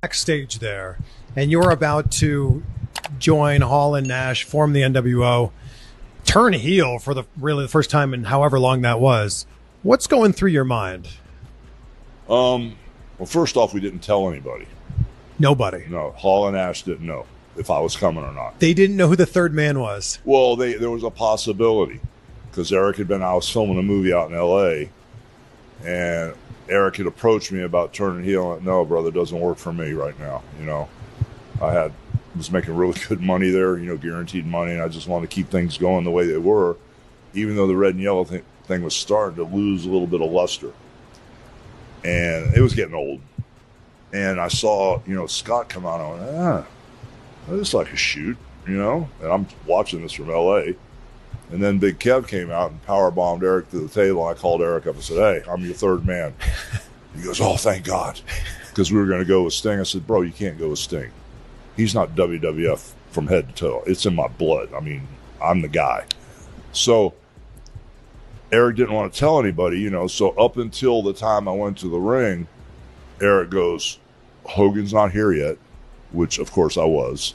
backstage there, and you're about to join Hall and Nash, form the NWO, turn heel for the first time in however long that was. What's going through your mind? Well, first off, we didn't tell anybody. Nobody. No, Hall and Nash didn't know if I was coming or not. They didn't know who the third man was. Well, there was a possibility because Eric had been. I was filming a movie out in L.A. and Eric had approached me about turning heel. And no, brother, it doesn't work for me right now. I was making really good money there, guaranteed money, and I just wanted to keep things going the way they were, even though the red and yellow thing was starting to lose a little bit of luster. And it was getting old. And I saw, Scott come out and I went, that's like a shoot, and I'm watching this from L.A. And then Big Kev came out and powerbombed Eric to the table. I called Eric up and said, hey, I'm your third man. He goes, oh, thank God. Because we were going to go with Sting. I said, bro, you can't go with Sting. He's not WWF from head to toe. It's in my blood. I mean, I'm the guy. So Eric didn't want to tell anybody, so up until the time I went to the ring, Eric goes, Hogan's not here yet, which of course I was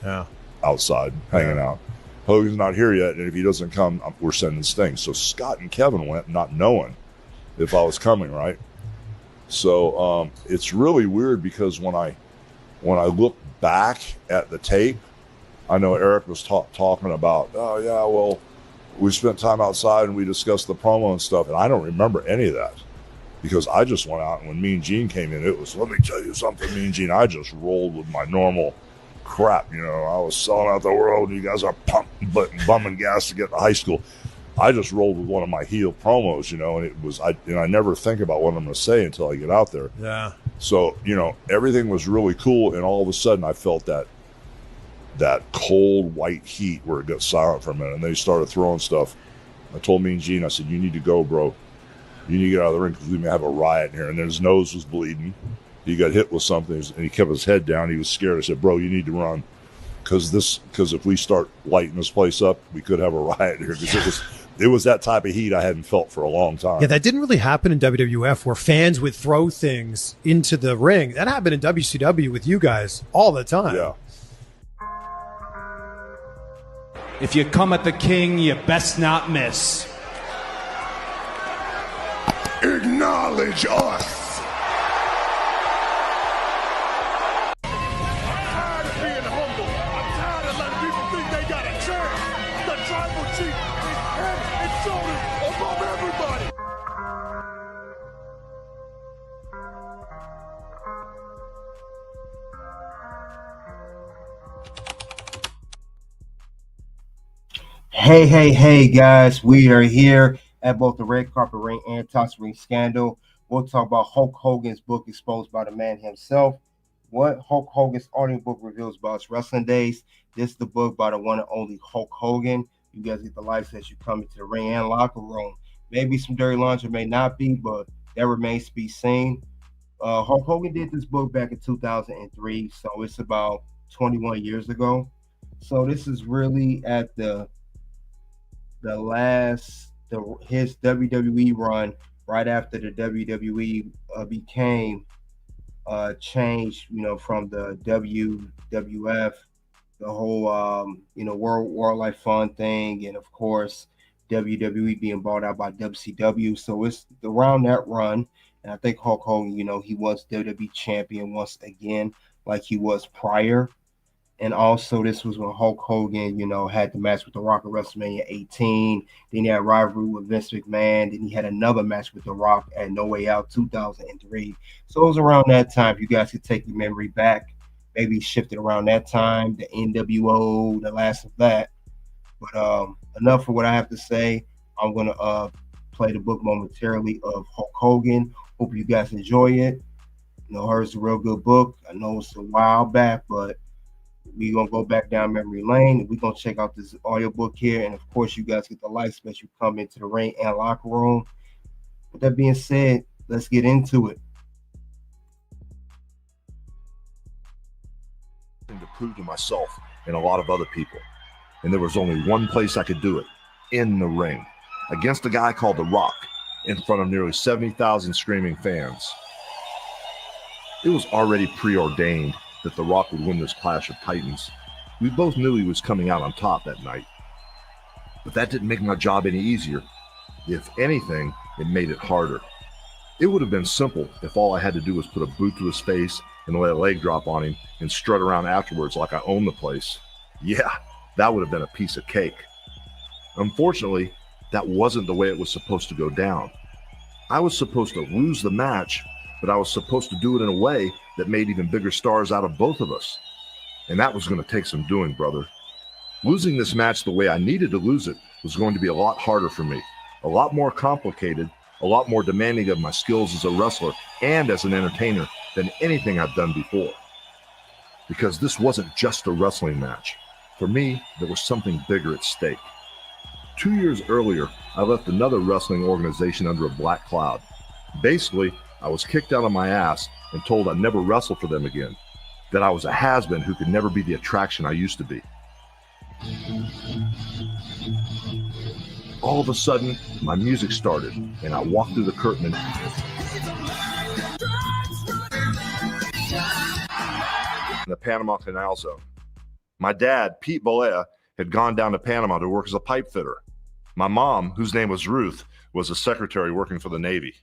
outside hanging out. Hogan's not here yet, and if he doesn't come, we're sending Sting. So Scott and Kevin went not knowing if I was coming, right? So it's really weird because when I look back at the tape, I know Eric was talking about, oh yeah, well, we spent time outside and we discussed the promo and stuff, and I don't remember any of that because I just went out, and when Mean Gene came in, it was, let me tell you something, Mean Gene, I just rolled with my normal crap, I was selling out the world, and you guys are bumming gas to get to high school. I just rolled with one of my heel promos, and it was, I never think about what I'm going to say until I get out there. Yeah. So, everything was really cool, and all of a sudden I felt that cold white heat where it got silent for a minute, and they started throwing stuff. I told Mean Gene, I said, you need to go, bro. You need to get out of the ring because we may have a riot in here. And then his nose was bleeding. He got hit with something, and he kept his head down. He was scared. I said, bro, you need to run because if we start lighting this place up, we could have a riot here because it was that type of heat I hadn't felt for a long time. Yeah, that didn't really happen in WWF where fans would throw things into the ring. That happened in WCW with you guys all the time. Yeah. If you come at the king, you best not miss. Acknowledge us. Hey, guys, we are here at both the Red Carpet Ring and Toss Ring Scandal. We'll talk about Hulk Hogan's book, Exposed by the Man Himself. What Hulk Hogan's audiobook reveals about his wrestling days. This is the book by the one and only Hulk Hogan. You guys get the lights as you come into the ring and locker room. Maybe some dirty laundry, may not be, but that remains to be seen. Hulk Hogan did this book back in 2003, so it's about 21 years ago. So this is really at his WWE run right after the WWE became changed, from the WWF, the whole World Life Fun thing, and of course WWE being bought out by WCW. So it's around that run, and I think Hulk Hogan, he was WWE champion once again, like he was prior. And also, this was when Hulk Hogan, had the match with The Rock at WrestleMania 18. Then he had a rivalry with Vince McMahon. Then he had another match with The Rock at No Way Out 2003. So it was around that time. If you guys could take your memory back, maybe shifted around that time, the NWO, the last of that. But enough for what I have to say. I'm going to play the book momentarily of Hulk Hogan. Hope you guys enjoy it. It's a real good book. I know it's a while back, but we're going to go back down memory lane. We're going to check out this audiobook here. And, of course, you guys get the lights as you come into the ring and locker room. With that being said, let's get into it. To prove to myself and a lot of other people. And there was only one place I could do it, in the ring, against a guy called The Rock, in front of nearly 70,000 screaming fans. It was already preordained that The Rock would win this clash of titans. We both knew he was coming out on top that night. But that didn't make my job any easier. If anything, it made it harder. It would have been simple if all I had to do was put a boot to his face and let a leg drop on him and strut around afterwards like I owned the place. Yeah, that would have been a piece of cake. Unfortunately, that wasn't the way it was supposed to go down. I was supposed to lose the match, but I was supposed to do it in a way that made even bigger stars out of both of us. And that was going to take some doing, brother. Losing this match the way I needed to lose it was going to be a lot harder for me, a lot more complicated, a lot more demanding of my skills as a wrestler and as an entertainer than anything I've done before. Because this wasn't just a wrestling match. For me, there was something bigger at stake. 2 years earlier, I left another wrestling organization under a black cloud. Basically, I was kicked out of my ass and told I'd never wrestle for them again, that I was a has-been who could never be the attraction I used to be. All of a sudden, my music started, and I walked through the curtain in the Panama Canal Zone. My dad, Pete Bollea, had gone down to Panama to work as a pipe fitter. My mom, whose name was Ruth, was a secretary working for the Navy.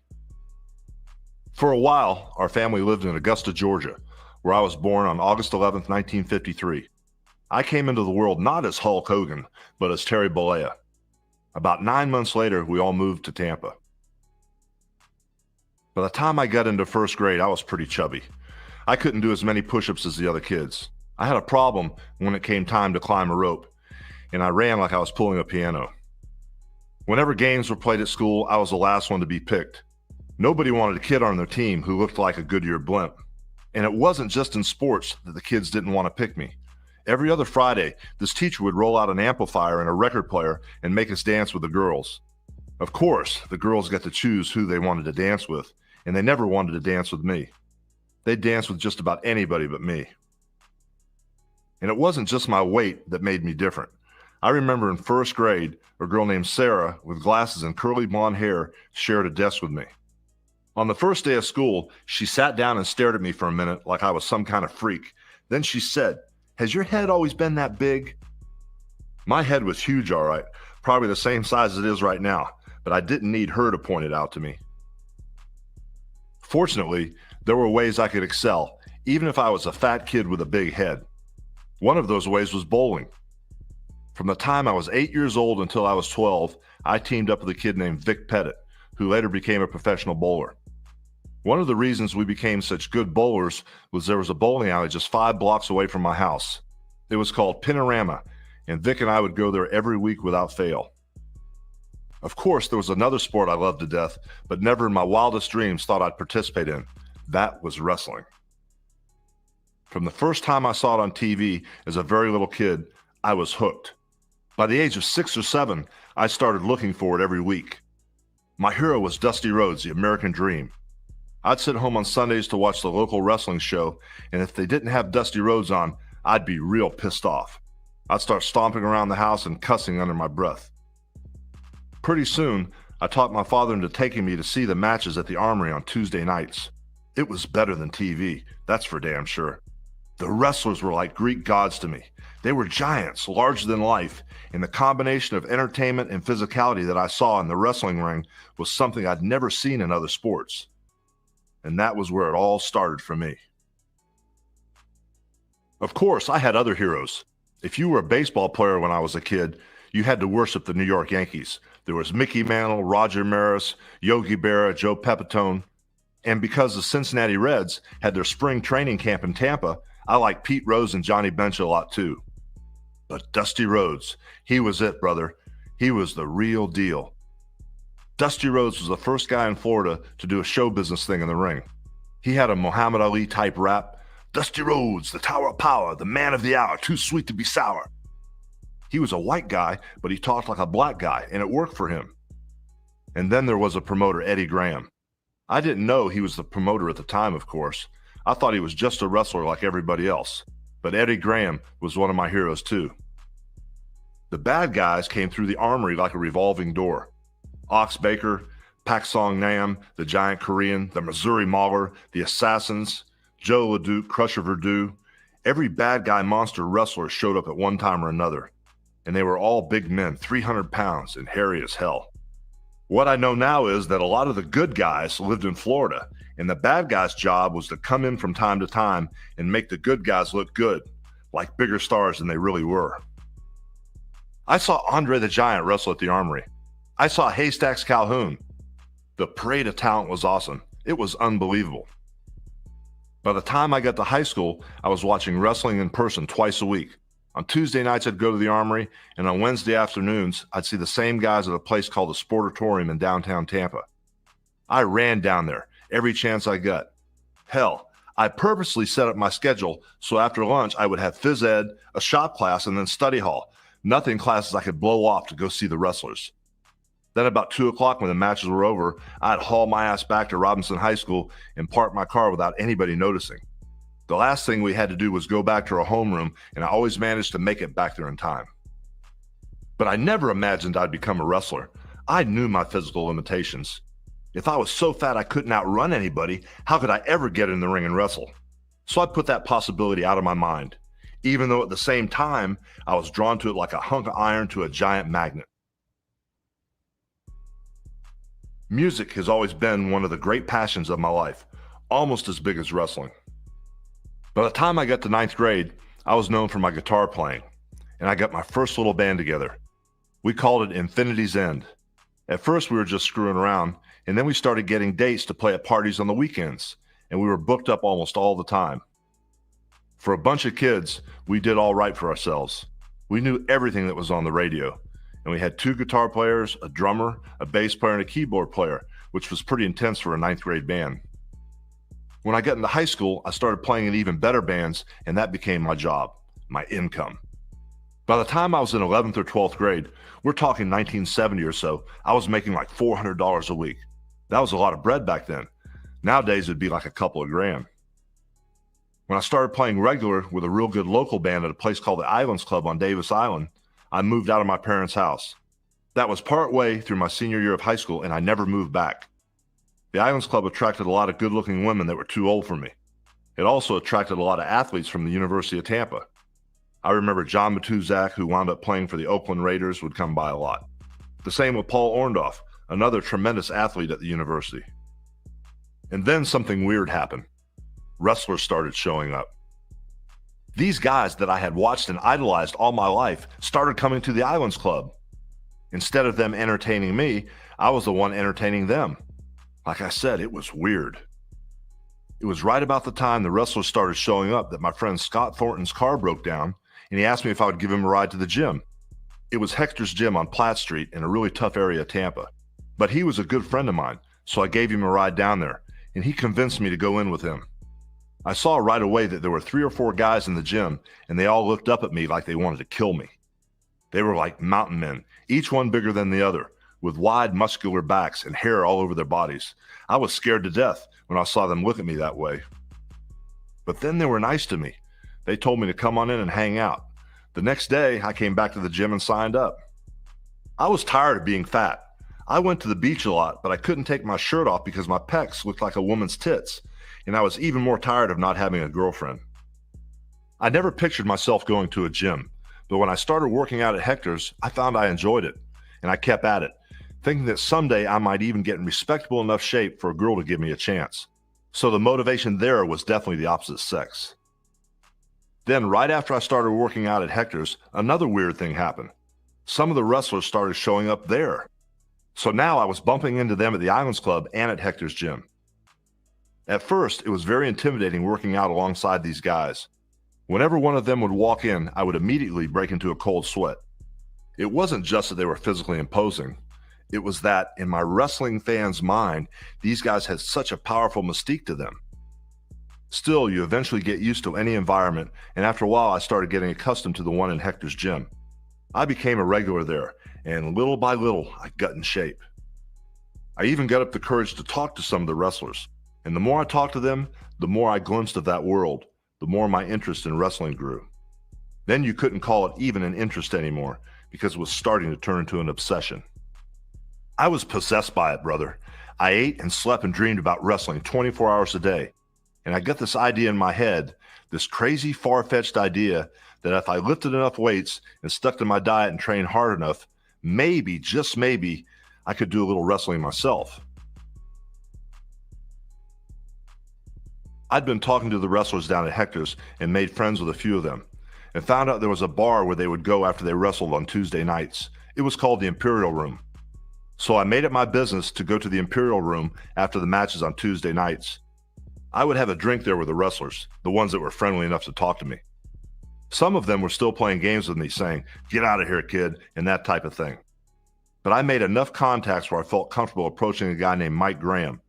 For a while, our family lived in Augusta, Georgia, where I was born on August 11th, 1953. I came into the world not as Hulk Hogan, but as Terry Bollea. About 9 months later, we all moved to Tampa. By the time I got into first grade, I was pretty chubby. I couldn't do as many push-ups as the other kids. I had a problem when it came time to climb a rope, and I ran like I was pulling a piano. Whenever games were played at school, I was the last one to be picked. Nobody wanted a kid on their team who looked like a Goodyear blimp. And it wasn't just in sports that the kids didn't want to pick me. Every other Friday, this teacher would roll out an amplifier and a record player and make us dance with the girls. Of course, the girls got to choose who they wanted to dance with, and they never wanted to dance with me. They'd dance with just about anybody but me. And it wasn't just my weight that made me different. I remember in first grade, a girl named Sarah with glasses and curly blonde hair shared a desk with me. On the first day of school, she sat down and stared at me for a minute like I was some kind of freak. Then she said, "Has your head always been that big?" My head was huge, all right, probably the same size as it is right now, but I didn't need her to point it out to me. Fortunately, there were ways I could excel, even if I was a fat kid with a big head. One of those ways was bowling. From the time I was 8 years old until I was 12, I teamed up with a kid named Vic Pettit, who later became a professional bowler. One of the reasons we became such good bowlers was there was a bowling alley just 5 blocks away from my house. It was called Pinorama, and Vic and I would go there every week without fail. Of course, there was another sport I loved to death, but never in my wildest dreams thought I'd participate in. That was wrestling. From the first time I saw it on TV as a very little kid, I was hooked. By the age of 6 or 7, I started looking for it every week. My hero was Dusty Rhodes, the American Dream. I'd sit home on Sundays to watch the local wrestling show, and if they didn't have Dusty Rhodes on, I'd be real pissed off. I'd start stomping around the house and cussing under my breath. Pretty soon, I talked my father into taking me to see the matches at the Armory on Tuesday nights. It was better than TV, that's for damn sure. The wrestlers were like Greek gods to me. They were giants, larger than life, and the combination of entertainment and physicality that I saw in the wrestling ring was something I'd never seen in other sports. And that was where it all started for me. Of course, I had other heroes. If you were a baseball player when I was a kid, you had to worship the New York Yankees. There was Mickey Mantle, Roger Maris, Yogi Berra, Joe Pepitone. And because the Cincinnati Reds had their spring training camp in Tampa, I liked Pete Rose and Johnny Bench a lot too. But Dusty Rhodes, he was it, brother. He was the real deal. Dusty Rhodes was the first guy in Florida to do a show business thing in the ring. He had a Muhammad Ali type rap. Dusty Rhodes, the Tower of Power, the man of the hour, too sweet to be sour. He was a white guy, but he talked like a black guy, and it worked for him. And then there was a promoter, Eddie Graham. I didn't know he was the promoter at the time, of course. I thought he was just a wrestler like everybody else. But Eddie Graham was one of my heroes too. The bad guys came through the Armory like a revolving door. Ox Baker, Pak Song Nam, the Giant Korean, the Missouri Mauler, the Assassins, Joe LeDuc, Crusher Verdue, Every bad guy monster wrestler showed up at one time or another, and they were all big men, 300 pounds and hairy as hell. What I know now is that a lot of the good guys lived in Florida, and the bad guys' job was to come in from time to time and make the good guys look good, like bigger stars than they really were. I saw Andre the Giant wrestle at the Armory. I saw Haystacks Calhoun. The parade of talent was awesome. It was unbelievable. By the time I got to high school, I was watching wrestling in person twice a week. On Tuesday nights, I'd go to the Armory, and on Wednesday afternoons, I'd see the same guys at a place called the Sportatorium in downtown Tampa. I ran down there every chance I got. Hell, I purposely set up my schedule so after lunch I would have phys ed, a shop class, and then study hall. Nothing classes I could blow off to go see the wrestlers. Then about 2 o'clock when the matches were over, I'd haul my ass back to Robinson High School and park my car without anybody noticing. The last thing we had to do was go back to our homeroom, and I always managed to make it back there in time. But I never imagined I'd become a wrestler. I knew my physical limitations. If I was so fat I couldn't outrun anybody, how could I ever get in the ring and wrestle? So I put that possibility out of my mind, even though at the same time, I was drawn to it like a hunk of iron to a giant magnet. Music has always been one of the great passions of my life, almost as big as wrestling. By the time I got to 9th grade, I was known for my guitar playing, and I got my first little band together. We called it Infinity's End. At first, we were just screwing around, and then we started getting dates to play at parties on the weekends, and we were booked up almost all the time. For a bunch of kids, we did all right for ourselves. We knew everything that was on the radio, and we had 2 guitar players, a drummer, a bass player, and a keyboard player, which was pretty intense for a 9th grade band. When I got into high school, I started playing in even better bands, and that became my job, my income. By the time I was in 11th or 12th grade, we're talking 1970 or so, I was making like $400 a week. That was a lot of bread back then. Nowadays, it'd be like a couple of grand. When I started playing regular with a real good local band at a place called the Islands Club on Davis Island, I moved out of my parents' house. That was part way through my senior year of high school, and I never moved back. The Islands Club attracted a lot of good-looking women that were too old for me. It also attracted a lot of athletes from the University of Tampa. I remember John Matuzak, who wound up playing for the Oakland Raiders, would come by a lot. The same with Paul Orndorff, another tremendous athlete at the university. And then something weird happened. Wrestlers started showing up. These guys that I had watched and idolized all my life started coming to the Islands Club. Instead of them entertaining me, I was the one entertaining them. Like I said, it was weird. It was right about the time the wrestlers started showing up that my friend Scott Thornton's car broke down, and he asked me if I would give him a ride to the gym. It was Hector's Gym on Platt Street in a really tough area of Tampa. But he was a good friend of mine, so I gave him a ride down there, and he convinced me to go in with him. I saw right away that there were 3 or 4 guys in the gym, and they all looked up at me like they wanted to kill me. They were like mountain men, each one bigger than the other, with wide muscular backs and hair all over their bodies. I was scared to death when I saw them look at me that way. But then they were nice to me. They told me to come on in and hang out. The next day, I came back to the gym and signed up. I was tired of being fat. I went to the beach a lot, but I couldn't take my shirt off because my pecs looked like a woman's tits, and I was even more tired of not having a girlfriend. I never pictured myself going to a gym, but when I started working out at Hector's, I found I enjoyed it, and I kept at it, thinking that someday I might even get in respectable enough shape for a girl to give me a chance. So the motivation there was definitely the opposite sex. Then right after I started working out at Hector's, another weird thing happened. Some of the wrestlers started showing up there. So now I was bumping into them at the Islands Club and at Hector's Gym. At first, it was very intimidating working out alongside these guys. Whenever one of them would walk in, I would immediately break into a cold sweat. It wasn't just that they were physically imposing. It was that, in my wrestling fan's mind, these guys had such a powerful mystique to them. Still, you eventually get used to any environment, and after a while I started getting accustomed to the one in Hector's Gym. I became a regular there, and little by little, I got in shape. I even got up the courage to talk to some of the wrestlers, and the more I talked to them, the more I glimpsed of that world, the more my interest in wrestling grew. Then you couldn't call it even an interest anymore, because it was starting to turn into an obsession. I was possessed by it, brother. I ate and slept and dreamed about wrestling 24 hours a day, and I got this idea in my head This crazy, far-fetched idea that if I lifted enough weights and stuck to my diet and trained hard enough, maybe, just maybe, I could do a little wrestling myself. I'd been talking to the wrestlers down at Hector's and made friends with a few of them, and found out there was a bar where they would go after they wrestled on Tuesday nights. It was called the Imperial Room. So I made it my business to go to the Imperial Room after the matches on Tuesday nights. I would have a drink there with the wrestlers, the ones that were friendly enough to talk to me. Some of them were still playing games with me, saying, "Get out of here, kid," and that type of thing. But I made enough contacts where I felt comfortable approaching a guy named Mike Graham.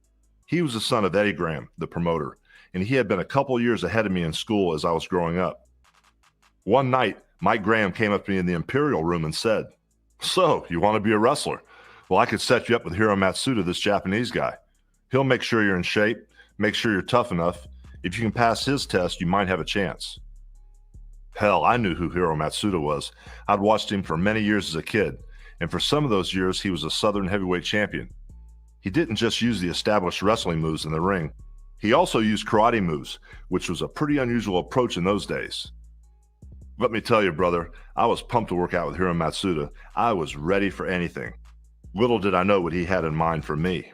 He was the son of Eddie Graham, the promoter, and he had been a couple years ahead of me in school as I was growing up. One night, Mike Graham came up to me in the Imperial Room and said, "So, you want to be a wrestler? Well, I could set you up with Hiro Matsuda, this Japanese guy. He'll make sure you're in shape, make sure you're tough enough. If you can pass his test, you might have a chance." Hell, I knew who Hiro Matsuda was. I'd watched him for many years as a kid, and for some of those years, he was a Southern heavyweight champion. He didn't just use the established wrestling moves in the ring. He also used karate moves, which was a pretty unusual approach in those days. Let me tell you, brother, I was pumped to work out with Hiro Matsuda. I was ready for anything. Little did I know what he had in mind for me.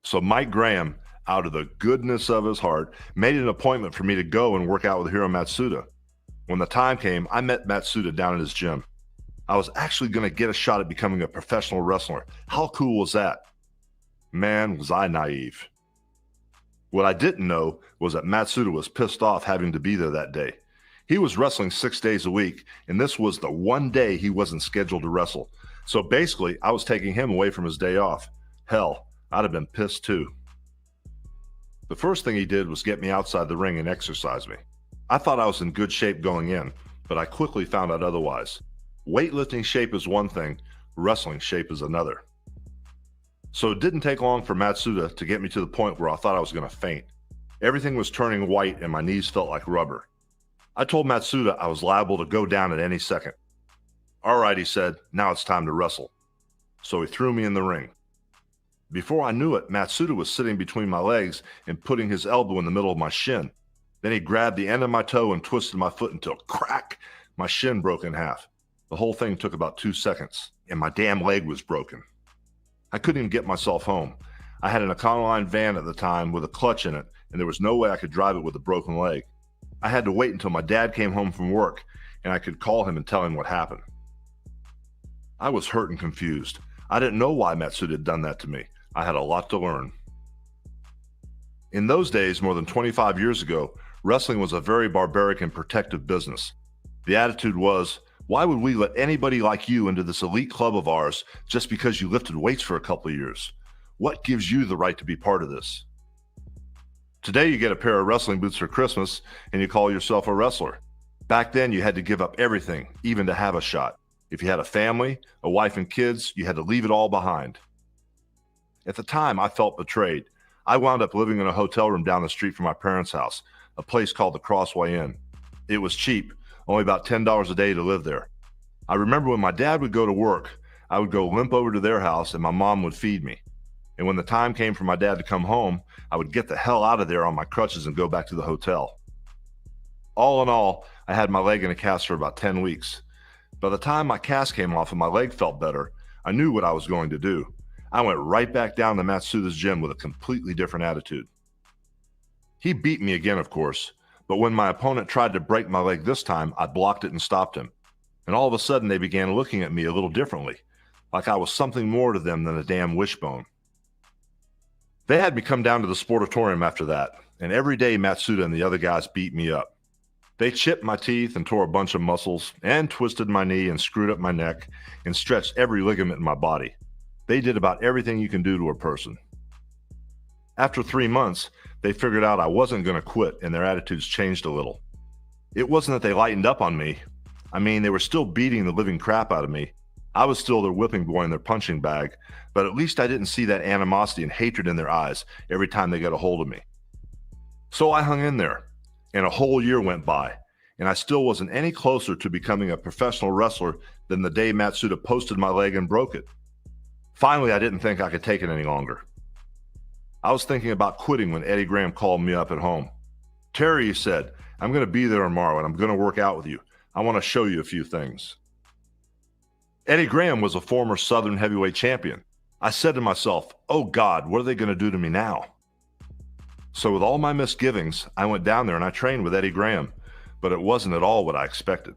So Mike Graham, out of the goodness of his heart, made an appointment for me to go and work out with Hiro Matsuda. When the time came, I met Matsuda down at his gym. I was actually going to get a shot at becoming a professional wrestler. How cool was that? Man, was I naive. What I didn't know was that Matsuda was pissed off having to be there that day. He was wrestling 6 days a week, and this was the one day he wasn't scheduled to wrestle. So basically, I was taking him away from his day off. Hell, I'd have been pissed too. The first thing he did was get me outside the ring and exercise me. I thought I was in good shape going in, but I quickly found out otherwise. Weightlifting shape is one thing, wrestling shape is another. So it didn't take long for Matsuda to get me to the point where I thought I was going to faint. Everything was turning white and my knees felt like rubber. I told Matsuda I was liable to go down at any second. "All right," he said, "now it's time to wrestle." So he threw me in the ring. Before I knew it, Matsuda was sitting between my legs and putting his elbow in the middle of my shin. Then he grabbed the end of my toe and twisted my foot until, crack, my shin broke in half. The whole thing took about 2 seconds, and my damn leg was broken. I couldn't even get myself home. I had an Econoline van at the time with a clutch in it, and there was no way I could drive it with a broken leg. I had to wait until my dad came home from work, and I could call him and tell him what happened. I was hurt and confused. I didn't know why Matsuda had done that to me. I had a lot to learn. In those days, more than 25 years ago, wrestling was a very barbaric and protective business. The attitude was, why would we let anybody like you into this elite club of ours just because you lifted weights for a couple of years? What gives you the right to be part of this? Today you get a pair of wrestling boots for Christmas and you call yourself a wrestler. Back then you had to give up everything, even to have a shot. If you had a family, a wife and kids, you had to leave it all behind. At the time, I felt betrayed. I wound up living in a hotel room down the street from my parents' house, a place called the Crossway Inn. It was cheap, only about $10 a day to live there. I remember when my dad would go to work, I would go limp over to their house and my mom would feed me. And when the time came for my dad to come home, I would get the hell out of there on my crutches and go back to the hotel. All in all, I had my leg in a cast for about 10 weeks. By the time my cast came off and my leg felt better, I knew what I was going to do. I went right back down to Matsuda's gym with a completely different attitude. He beat me again, of course, but when my opponent tried to break my leg this time, I blocked it and stopped him. And all of a sudden, they began looking at me a little differently, like I was something more to them than a damn wishbone. They had me come down to the sportatorium after that, and every day Matsuda and the other guys beat me up. They chipped my teeth and tore a bunch of muscles, and twisted my knee and screwed up my neck, and stretched every ligament in my body. They did about everything you can do to a person. After 3 months, they figured out I wasn't going to quit, and their attitudes changed a little. It wasn't that they lightened up on me. I mean, they were still beating the living crap out of me. I was still their whipping boy in their punching bag, but at least I didn't see that animosity and hatred in their eyes every time they got a hold of me. So I hung in there, and a whole year went by, and I still wasn't any closer to becoming a professional wrestler than the day Matsuda posted my leg and broke it. Finally, I didn't think I could take it any longer. I was thinking about quitting when Eddie Graham called me up at home. Terry, he said, I'm going to be there tomorrow and I'm going to work out with you. I want to show you a few things. Eddie Graham was a former Southern heavyweight champion. I said to myself, oh God, what are they going to do to me now? So with all my misgivings, I went down there and I trained with Eddie Graham, but it wasn't at all what I expected.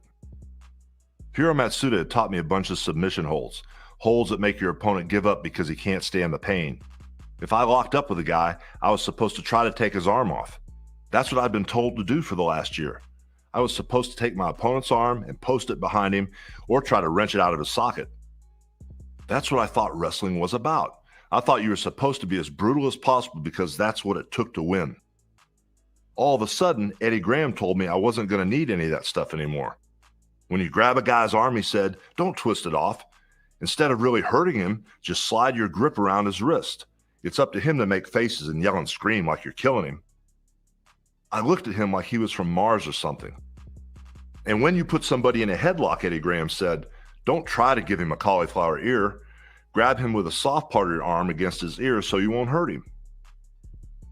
Hiro Matsuda had taught me a bunch of submission holds, holds that make your opponent give up because he can't stand the pain. If I locked up with a guy, I was supposed to try to take his arm off. That's what I'd been told to do for the last year. I was supposed to take my opponent's arm and post it behind him or try to wrench it out of his socket. That's what I thought wrestling was about. I thought you were supposed to be as brutal as possible because that's what it took to win. All of a sudden, Eddie Graham told me I wasn't going to need any of that stuff anymore. When you grab a guy's arm, he said, don't twist it off. Instead of really hurting him, just slide your grip around his wrist. It's up to him to make faces and yell and scream like you're killing him. I looked at him like he was from Mars or something. And when you put somebody in a headlock, Eddie Graham said, don't try to give him a cauliflower ear. Grab him with a soft part of your arm against his ear so you won't hurt him.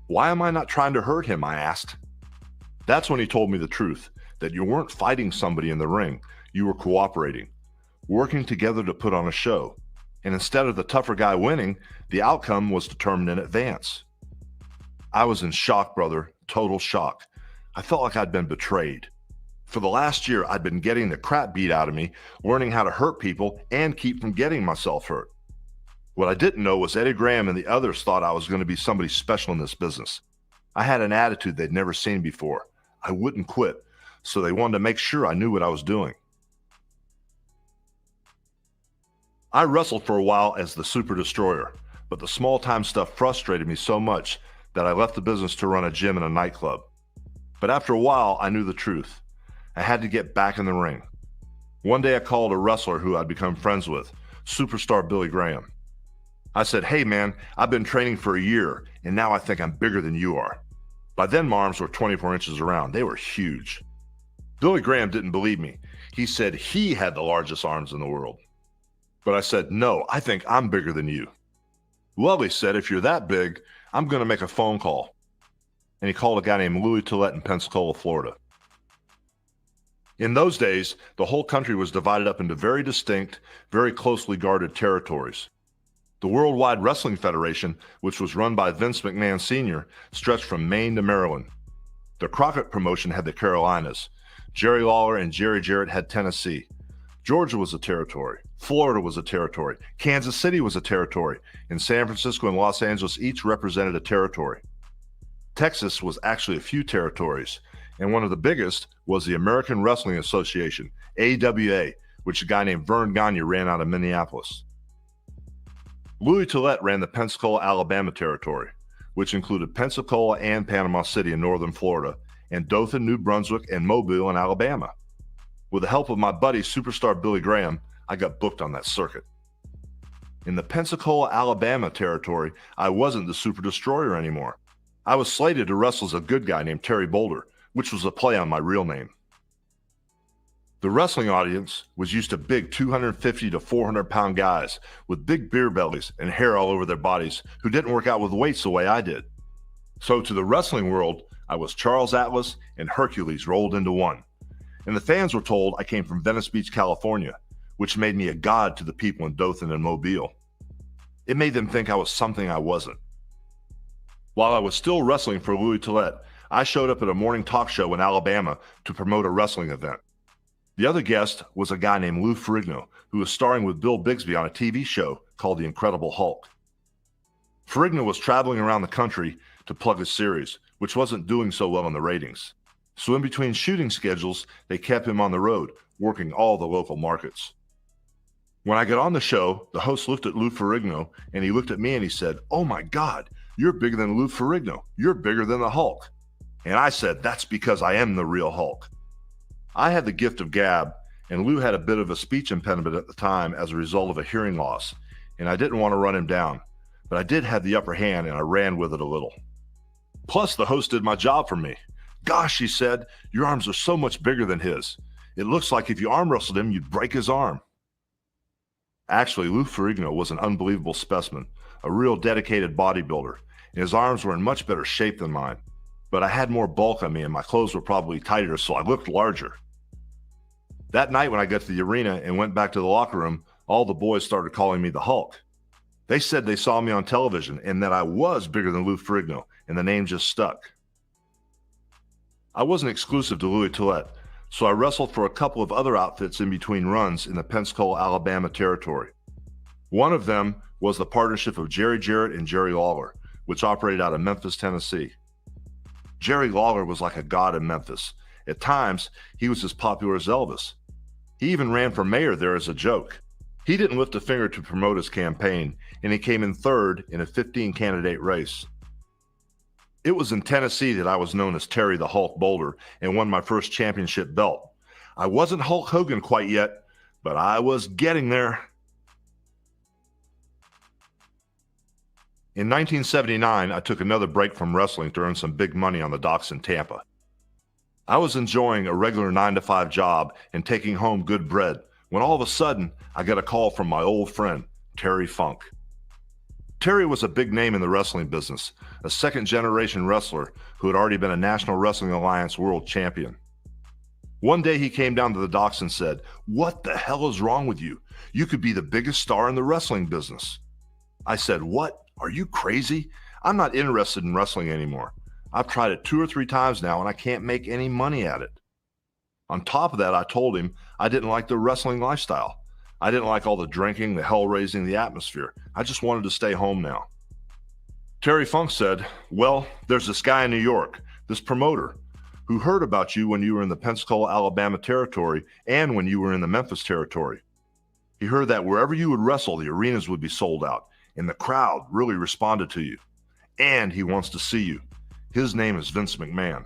Why am I not trying to hurt him? I asked. That's when he told me the truth, that you weren't fighting somebody in the ring. You were cooperating, working together to put on a show. And instead of the tougher guy winning, the outcome was determined in advance. I was in shock, brother, total shock. I felt like I'd been betrayed. For the last year, I'd been getting the crap beat out of me, learning how to hurt people and keep from getting myself hurt. What I didn't know was Eddie Graham and the others thought I was going to be somebody special in this business. I had an attitude they'd never seen before. I wouldn't quit, so they wanted to make sure I knew what I was doing. I wrestled for a while as the Super Destroyer, but the small-time stuff frustrated me so much that I left the business to run a gym and a nightclub. But after a while, I knew the truth. I had to get back in the ring. One day I called a wrestler who I'd become friends with, superstar Billy Graham. I said, hey man, I've been training for a year, and now I think I'm bigger than you are. By then, my arms were 24 inches around. They were huge. Billy Graham didn't believe me. He said he had the largest arms in the world. But I said, no, I think I'm bigger than you. Well, he said, if you're that big, I'm going to make a phone call. And he called a guy named Louis Tillett in Pensacola, Florida. In those days, the whole country was divided up into very distinct, very closely guarded territories. The Worldwide Wrestling Federation, which was run by Vince McMahon Sr., stretched from Maine to Maryland. The Crockett promotion had the Carolinas. Jerry Lawler and Jerry Jarrett had Tennessee. Georgia was a territory. Florida was a territory. Kansas City was a territory. And San Francisco and Los Angeles each represented a territory. Texas was actually a few territories, and one of the biggest was the American Wrestling Association, AWA, which a guy named Vern Gagne ran out of Minneapolis. Louis Tillett ran the Pensacola, Alabama territory, which included Pensacola and Panama City in northern Florida, and Dothan, New Brunswick, and Mobile in Alabama. With the help of my buddy, superstar Billy Graham, I got booked on that circuit. In the Pensacola, Alabama territory, I wasn't the Super Destroyer anymore. I was slated to wrestle as a good guy named Terry Bollea, which was a play on my real name. The wrestling audience was used to big 250 to 400 pound guys with big beer bellies and hair all over their bodies who didn't work out with weights the way I did. So to the wrestling world, I was Charles Atlas and Hercules rolled into one. And the fans were told I came from Venice Beach, California, which made me a god to the people in Dothan and Mobile. It made them think I was something I wasn't. While I was still wrestling for Louis Tillett, I showed up at a morning talk show in Alabama to promote a wrestling event. The other guest was a guy named Lou Ferrigno, who was starring with Bill Bixby on a TV show called The Incredible Hulk. Ferrigno was traveling around the country to plug his series, which wasn't doing so well in the ratings. So in between shooting schedules, they kept him on the road, working all the local markets. When I got on the show, the host looked at Lou Ferrigno, and he looked at me and he said, "Oh my God, you're bigger than Lou Ferrigno. You're bigger than the Hulk." And I said, "That's because I am the real Hulk." I had the gift of gab, and Lou had a bit of a speech impediment at the time as a result of a hearing loss, and I didn't want to run him down, but I did have the upper hand and I ran with it a little. Plus, the host did my job for me. "Gosh," he said, "your arms are so much bigger than his. It looks like if you arm wrestled him, you'd break his arm." Actually, Lou Ferrigno was an unbelievable specimen, a real dedicated bodybuilder, and his arms were in much better shape than mine. but I had more bulk on me and my clothes were probably tighter, so I looked larger. That night when I got to the arena and went back to the locker room, all the boys started calling me the Hulk. They said they saw me on television and that I was bigger than Lou Ferrigno, and the name just stuck. I wasn't exclusive to Louis Tollett, so I wrestled for a couple of other outfits in between runs in the Pensacola, Alabama territory. One of them was the partnership of Jerry Jarrett and Jerry Lawler, which operated out of Memphis, Tennessee. Jerry Lawler was like a god in Memphis. At times, he was as popular as Elvis. He even ran for mayor there as a joke. He didn't lift a finger to promote his campaign, and he came in third in a 15-candidate race. It was in Tennessee that I was known as Terry the Hulk Boulder and won my first championship belt. I wasn't Hulk Hogan quite yet, but I was getting there. In 1979, I took another break from wrestling to earn some big money on the docks in Tampa. I was enjoying a regular 9-to-5 job and taking home good bread when all of a sudden I got a call from my old friend, Terry Funk. Terry was a big name in the wrestling business, a second-generation wrestler who had already been a National Wrestling Alliance world champion. One day he came down to the docks and said, "What the hell is wrong with you? You could be the biggest star in the wrestling business." I said, "What? Are you crazy? I'm not interested in wrestling anymore. I've tried it 2 or 3 times now and I can't make any money at it." On top of that, I told him I didn't like the wrestling lifestyle. I didn't like all the drinking, the hell-raising, the atmosphere. I just wanted to stay home now. Terry Funk said, "Well, there's this guy in New York, this promoter, who heard about you when you were in the Pensacola, Alabama territory and when you were in the Memphis territory. He heard that wherever you would wrestle, the arenas would be sold out, and the crowd really responded to you. And he wants to see you. His name is Vince McMahon."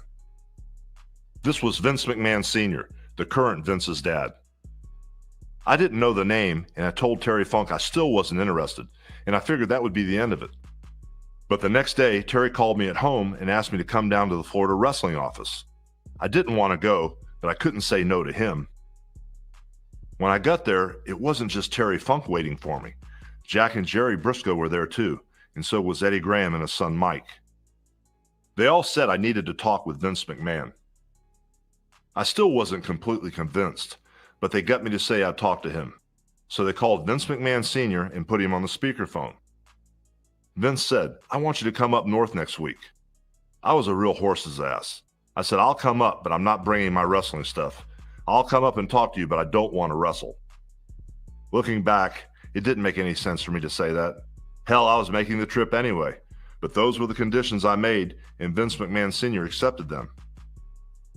This was Vince McMahon Sr., the current Vince's dad. I didn't know the name, and I told Terry Funk I still wasn't interested, and I figured that would be the end of it. But the next day, Terry called me at home and asked me to come down to the Florida wrestling office. I didn't want to go, but I couldn't say no to him. When I got there, it wasn't just Terry Funk waiting for me. Jack and Jerry Briscoe were there too, and so was Eddie Graham and his son Mike. They all said I needed to talk with Vince McMahon. I still wasn't completely convinced, but they got me to say I'd talk to him. So they called Vince McMahon Sr. and put him on the speakerphone. Vince said, "I want you to come up north next week." I was a real horse's ass. I said, "I'll come up, but I'm not bringing my wrestling stuff. I'll come up and talk to you, but I don't want to wrestle." Looking back, it didn't make any sense for me to say that. Hell, I was making the trip anyway, but those were the conditions I made, and Vince McMahon Sr. accepted them.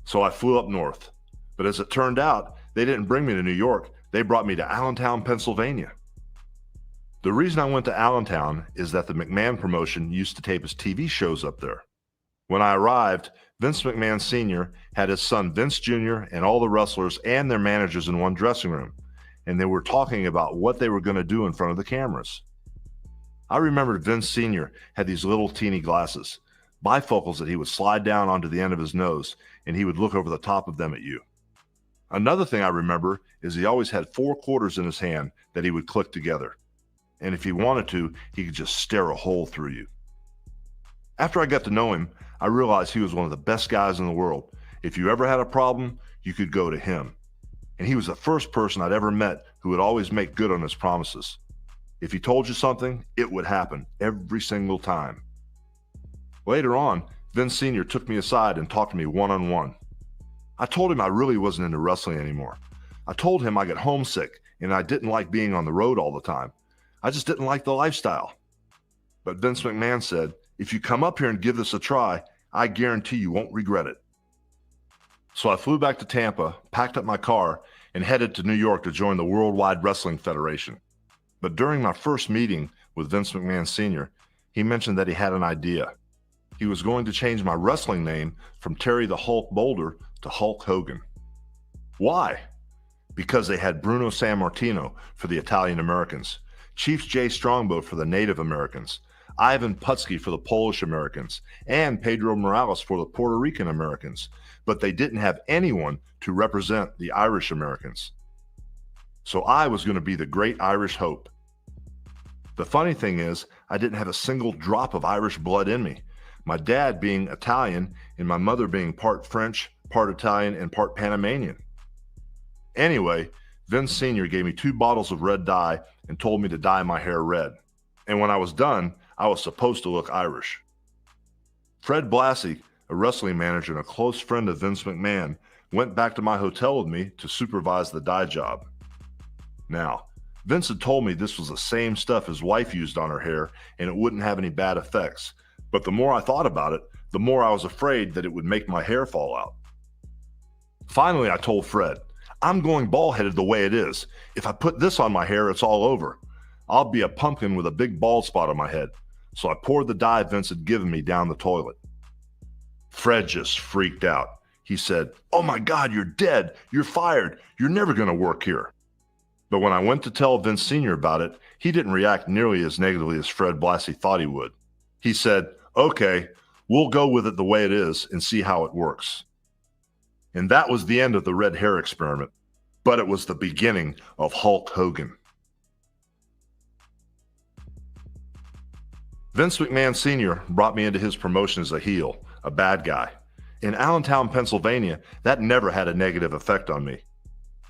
So I flew up north, but as it turned out, they didn't bring me to New York. They brought me to Allentown, Pennsylvania. The reason I went to Allentown is that the McMahon promotion used to tape his TV shows up there. When I arrived, Vince McMahon Sr. had his son Vince Jr. and all the wrestlers and their managers in one dressing room, and they were talking about what they were going to do in front of the cameras. I remembered Vince Sr. had these little teeny glasses, bifocals that he would slide down onto the end of his nose, and he would look over the top of them at you. Another thing I remember is he always had 4 quarters in his hand that he would click together. And if he wanted to, he could just stare a hole through you. After I got to know him, I realized he was one of the best guys in the world. If you ever had a problem, you could go to him. And he was the first person I'd ever met who would always make good on his promises. If he told you something, it would happen every single time. Later on, Vince Sr. took me aside and talked to me one-on-one. I told him I really wasn't into wrestling anymore. I told him I got homesick and I didn't like being on the road all the time. I just didn't like the lifestyle. But Vince McMahon said, "If you come up here and give this a try, I guarantee you won't regret it." So I flew back to Tampa, packed up my car, and headed to New York to join the Worldwide Wrestling Federation. But during my first meeting with Vince McMahon Sr., he mentioned that he had an idea. He was going to change my wrestling name from Terry the Hulk Boulder to Hulk Hogan. Why? Because they had Bruno Sammartino for the Italian Americans, Chief Jay Strongbow for the Native Americans, Ivan Putski for the Polish Americans, and Pedro Morales for the Puerto Rican Americans, but they didn't have anyone to represent the Irish Americans. So I was going to be the great Irish hope. The funny thing is, I didn't have a single drop of Irish blood in me, my dad being Italian and my mother being part French, part Italian, and part Panamanian. Anyway, Vince Sr. gave me 2 bottles of red dye and told me to dye my hair red. And when I was done, I was supposed to look Irish. Fred Blassie, a wrestling manager and a close friend of Vince McMahon, went back to my hotel with me to supervise the dye job. Now, Vince had told me this was the same stuff his wife used on her hair and it wouldn't have any bad effects. But the more I thought about it, the more I was afraid that it would make my hair fall out. Finally, I told Fred, I'm going bald-headed the way it is. If I put this on my hair, it's all over. I'll be a pumpkin with a big bald spot on my head. So I poured the dye Vince had given me down the toilet. Fred just freaked out. He said, "Oh my God, you're dead. You're fired. You're never going to work here." But when I went to tell Vince Sr. about it, he didn't react nearly as negatively as Fred Blassie thought he would. He said, "Okay, we'll go with it the way it is and see how it works." And that was the end of the red hair experiment, but it was the beginning of Hulk Hogan. Vince McMahon Sr. brought me into his promotion as a heel, a bad guy. In Allentown, Pennsylvania, that never had a negative effect on me.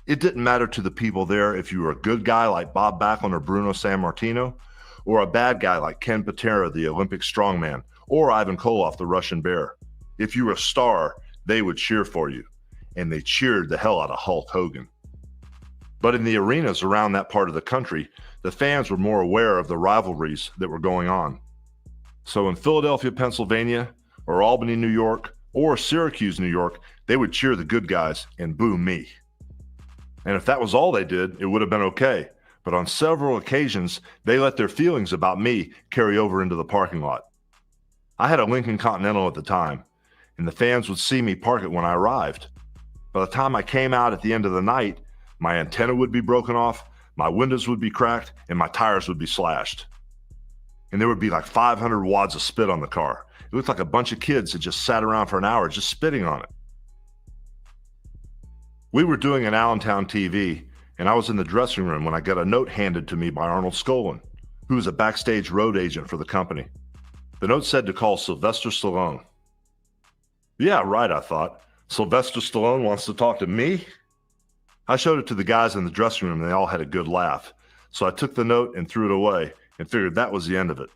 It didn't matter to the people there if you were a good guy like Bob Backlund or Bruno Sammartino, or a bad guy like Ken Patera, the Olympic strongman, or Ivan Koloff, the Russian bear. If you were a star, they would cheer for you, and they cheered the hell out of Hulk Hogan. But in the arenas around that part of the country, the fans were more aware of the rivalries that were going on. So in Philadelphia, Pennsylvania, or Albany, New York, or Syracuse, New York, they would cheer the good guys and boo me. And if that was all they did, it would have been okay. But on several occasions, they let their feelings about me carry over into the parking lot. I had a Lincoln Continental at the time, and the fans would see me park it when I arrived. By the time I came out at the end of the night, my antenna would be broken off, my windows would be cracked, and my tires would be slashed. And there would be like 500 wads of spit on the car. It looked like a bunch of kids had just sat around for an hour just spitting on it. We were doing an Allentown TV, and I was in the dressing room when I got a note handed to me by Arnold Skolin, who was a backstage road agent for the company. The note said to call Sylvester Stallone. Yeah, right, I thought. Sylvester Stallone wants to talk to me? I showed it to the guys in the dressing room, and they all had a good laugh. So I took the note and threw it away and figured that was the end of it.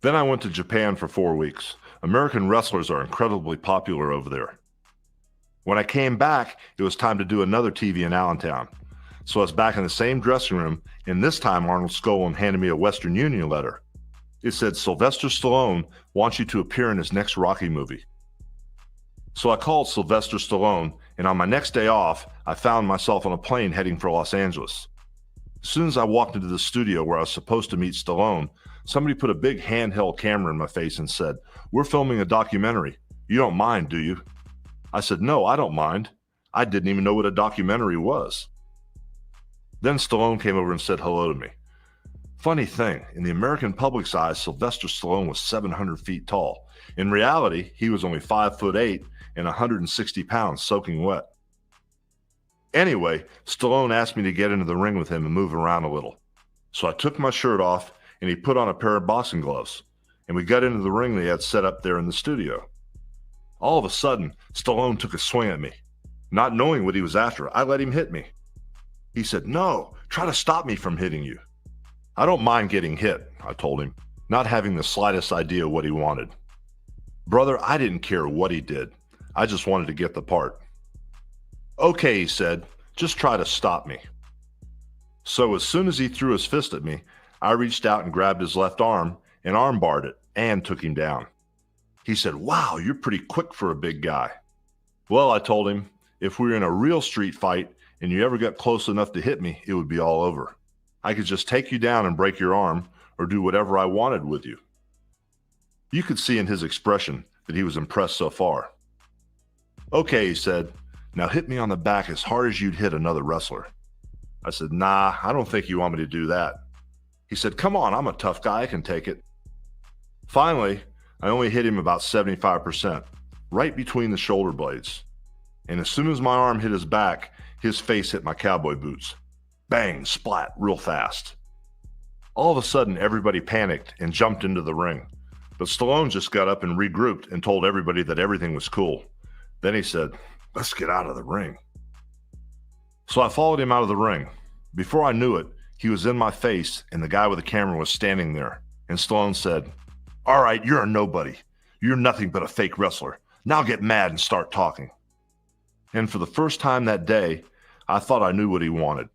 Then I went to Japan for 4 weeks. American wrestlers are incredibly popular over there. When I came back, it was time to do another TV in Allentown. So I was back in the same dressing room, and this time Arnold Skolin handed me a Western Union letter. It said, Sylvester Stallone wants you to appear in his next Rocky movie. So I called Sylvester Stallone, and on my next day off, I found myself on a plane heading for Los Angeles. As soon as I walked into the studio where I was supposed to meet Stallone, somebody put a big handheld camera in my face and said, "We're filming a documentary. You don't mind, do you?" I said, "No, I don't mind." I didn't even know what a documentary was. Then Stallone came over and said hello to me. Funny thing, in the American public's eyes, Sylvester Stallone was 700 feet tall. In reality, he was only 5'8" and 160 pounds soaking wet. Anyway, Stallone asked me to get into the ring with him and move around a little. So I took my shirt off, and he put on a pair of boxing gloves, and we got into the ring they had set up there in the studio. All of a sudden, Stallone took a swing at me. Not knowing what he was after, I let him hit me. He said, "No, try to stop me from hitting you." "I don't mind getting hit," I told him, not having the slightest idea what he wanted. Brother, I didn't care what he did. I just wanted to get the part. "Okay," he said, "just try to stop me." So as soon as he threw his fist at me, I reached out and grabbed his left arm and armbarred it and took him down. He said, "Wow, you're pretty quick for a big guy." Well, I told him, if we were in a real street fight and you ever got close enough to hit me, it would be all over. I could just take you down and break your arm or do whatever I wanted with you. You could see in his expression that he was impressed so far. "Okay," he said, "now hit me on the back as hard as you'd hit another wrestler." I said, "Nah, I don't think you want me to do that." He said, "Come on, I'm a tough guy, I can take it." Finally, I only hit him about 75%, right between the shoulder blades. And as soon as my arm hit his back, his face hit my cowboy boots. Bang, splat, real fast. All of a sudden, everybody panicked and jumped into the ring. But Stallone just got up and regrouped and told everybody that everything was cool. Then he said, "Let's get out of the ring." So I followed him out of the ring. Before I knew it, he was in my face and the guy with the camera was standing there. And Stallone said, "All right, you're a nobody. You're nothing but a fake wrestler. Now get mad and start talking." And for the first time that day, I thought I knew what he wanted.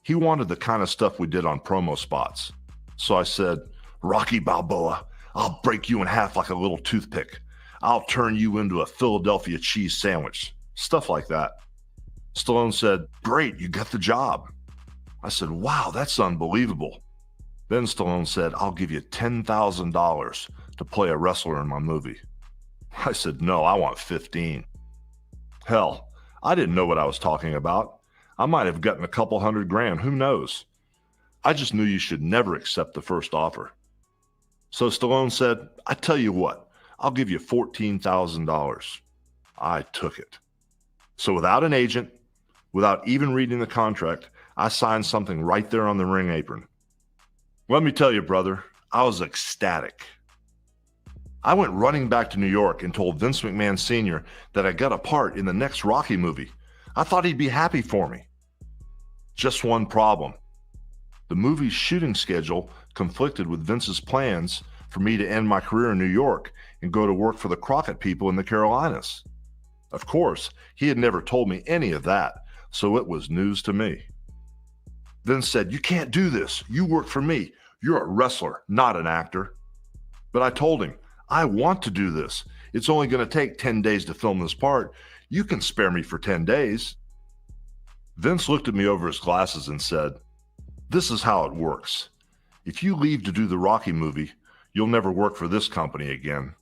He wanted the kind of stuff we did on promo spots. So I said, "Rocky Balboa, I'll break you in half like a little toothpick. I'll turn you into a Philadelphia cheese sandwich." Stuff like that. Stallone said, "Great, you got the job." I said, "Wow, that's unbelievable." Then Stallone said, "I'll give you $10,000 to play a wrestler in my movie." I said, "No, I want 15." Hell, I didn't know what I was talking about. I might have gotten a couple $100,000, who knows? I just knew you should never accept the first offer. So Stallone said, "I tell you what, I'll give you $14,000. I took it. So without an agent, without even reading the contract, I signed something right there on the ring apron. Let me tell you, brother, I was ecstatic. I went running back to New York and told Vince McMahon Sr. that I got a part in the next Rocky movie. I thought he'd be happy for me. Just one problem. The movie's shooting schedule conflicted with Vince's plans for me to end my career in New York and go to work for the Crockett people in the Carolinas. Of course, he had never told me any of that, so it was news to me. Vince said, "You can't do this. You work for me. You're a wrestler, not an actor." But I told him, "I want to do this. It's only going to take 10 days to film this part. You can spare me for 10 days. Vince looked at me over his glasses and said, "This is how it works. If you leave to do the Rocky movie, you'll never work for this company again."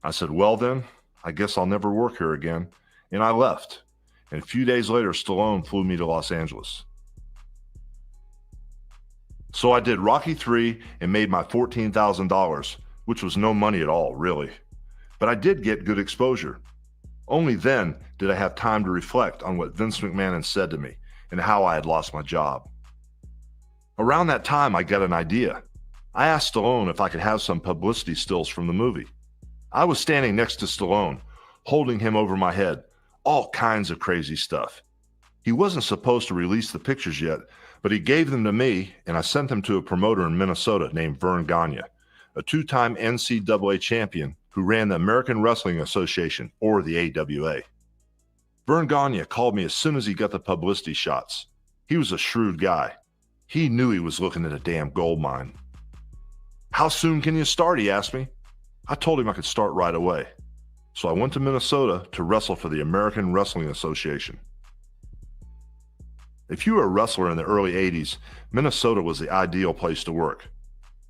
I said, "Well then, I guess I'll never work here again." And I left. And a few days later, Stallone flew me to Los Angeles. So I did Rocky III and made my $14,000, which was no money at all, really. But I did get good exposure. Only then did I have time to reflect on what Vince McMahon had said to me and how I had lost my job. Around that time, I got an idea. I asked Stallone if I could have some publicity stills from the movie. I was standing next to Stallone, holding him over my head, all kinds of crazy stuff. He wasn't supposed to release the pictures yet, but he gave them to me, and I sent them to a promoter in Minnesota named Vern Gagne, a two-time NCAA champion who ran the American Wrestling Association, or the AWA. Vern Gagne called me as soon as he got the publicity shots. He was a shrewd guy. He knew he was looking at a damn gold mine. "How soon can you start?" he asked me. I told him I could start right away. So I went to Minnesota to wrestle for the American Wrestling Association. If you were a wrestler in the early 80s, Minnesota was the ideal place to work.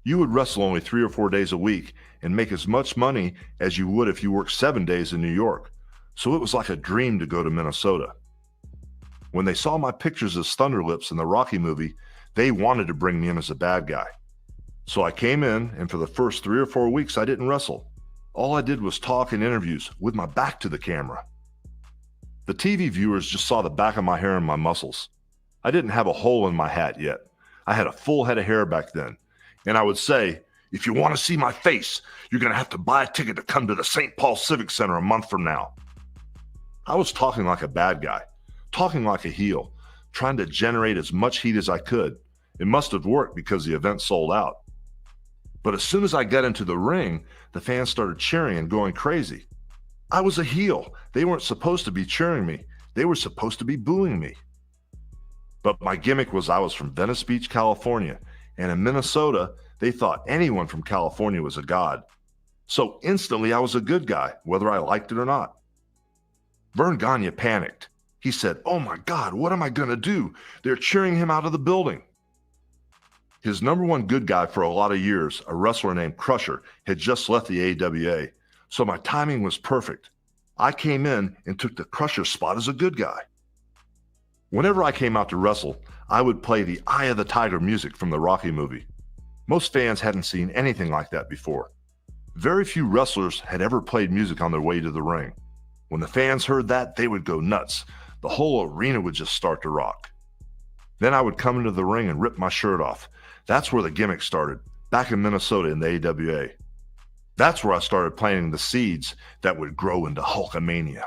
You would wrestle only 3 or 4 days a week and make as much money as you would if you worked 7 days in New York. So it was like a dream to go to Minnesota. When they saw my pictures as Thunderlips in the Rocky movie, they wanted to bring me in as a bad guy. So I came in, and for the first 3 or 4 weeks, I didn't wrestle. All I did was talk in interviews with my back to the camera. The TV viewers just saw the back of my hair and my muscles. I didn't have a hole in my hat yet. I had a full head of hair back then. And I would say, "If you want to see my face, you're going to have to buy a ticket to come to the St. Paul Civic Center a month from now." I was talking like a bad guy, talking like a heel, trying to generate as much heat as I could. It must have worked because the event sold out. But as soon as I got into the ring, the fans started cheering and going crazy. I was a heel. They weren't supposed to be cheering me. They were supposed to be booing me. But my gimmick was I was from Venice Beach, California, and in Minnesota, they thought anyone from California was a god. So instantly I was a good guy, whether I liked it or not. Vern Gagne panicked. He said, "Oh my God, what am I going to do? They're cheering him out of the building." His number one good guy for a lot of years, a wrestler named Crusher, had just left the AWA, so my timing was perfect. I came in and took the Crusher spot as a good guy. Whenever I came out to wrestle, I would play the Eye of the Tiger music from the Rocky movie. Most fans hadn't seen anything like that before. Very few wrestlers had ever played music on their way to the ring. When the fans heard that, they would go nuts. The whole arena would just start to rock. Then I would come into the ring and rip my shirt off. That's where the gimmick started, back in Minnesota in the AWA. That's where I started planting the seeds that would grow into Hulkamania.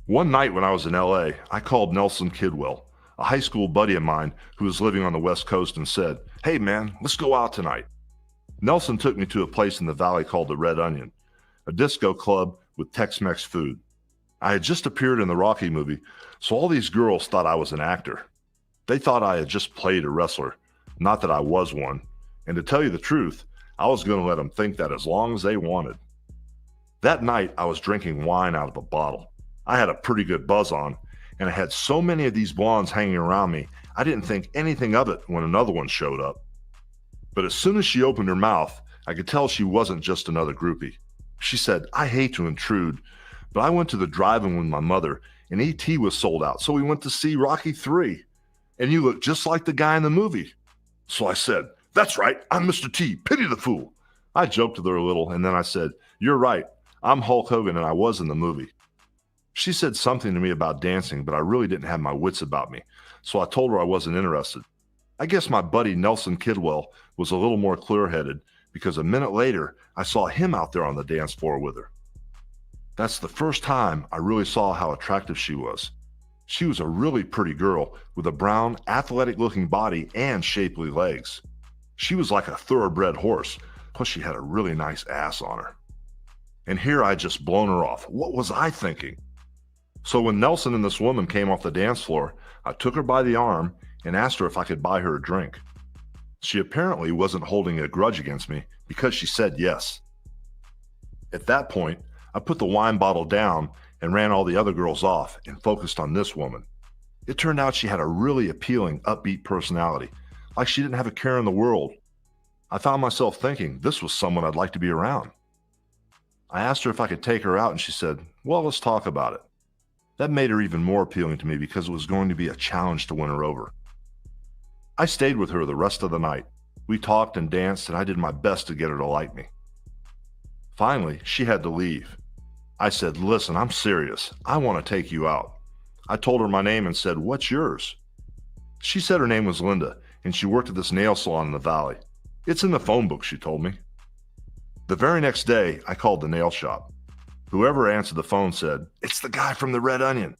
One night when I was in LA, I called Nelson Kidwell, a high school buddy of mine who was living on the West Coast, and said, "Hey man, let's go out tonight." Nelson took me to a place in the valley called the Red Onion, a disco club with Tex-Mex food. I had just appeared in the Rocky movie, so all these girls thought I was an actor. They thought I had just played a wrestler, not that I was one. And to tell you the truth, I was going to let them think that as long as they wanted. That night, I was drinking wine out of a bottle. I had a pretty good buzz on, and I had so many of these blondes hanging around me, I didn't think anything of it when another one showed up. But as soon as she opened her mouth, I could tell she wasn't just another groupie. She said, "I hate to intrude, but I went to the drive-in with my mother, and E.T. was sold out, so we went to see Rocky III. And you look just like the guy in the movie." So I said, "That's right, I'm Mr. T, pity the fool." I joked with her a little, and then I said, "You're right, I'm Hulk Hogan, and I was in the movie." She said something to me about dancing, but I really didn't have my wits about me, so I told her I wasn't interested. I guess my buddy Nelson Kidwell was a little more clear-headed, because a minute later, I saw him out there on the dance floor with her. That's the first time I really saw how attractive she was. She was a really pretty girl with a brown, athletic-looking body and shapely legs. She was like a thoroughbred horse, plus she had a really nice ass on her. And here I'd just blown her off. What was I thinking? So when Nelson and this woman came off the dance floor, I took her by the arm and asked her if I could buy her a drink. She apparently wasn't holding a grudge against me because she said yes. At that point, I put the wine bottle down and ran all the other girls off and focused on this woman. It turned out she had a really appealing, upbeat personality, like she didn't have a care in the world. I found myself thinking this was someone I'd like to be around. I asked her if I could take her out, and she said, "Well, let's talk about it." That made her even more appealing to me because it was going to be a challenge to win her over. I stayed with her the rest of the night. We talked and danced, and I did my best to get her to like me. Finally, she had to leave. I said, "Listen, I'm serious. I want to take you out." I told her my name and said, "What's yours?" She said her name was Linda, and she worked at this nail salon in the valley. "It's in the phone book," she told me. The very next day, I called the nail shop. Whoever answered the phone said, "It's the guy from the Red Onion."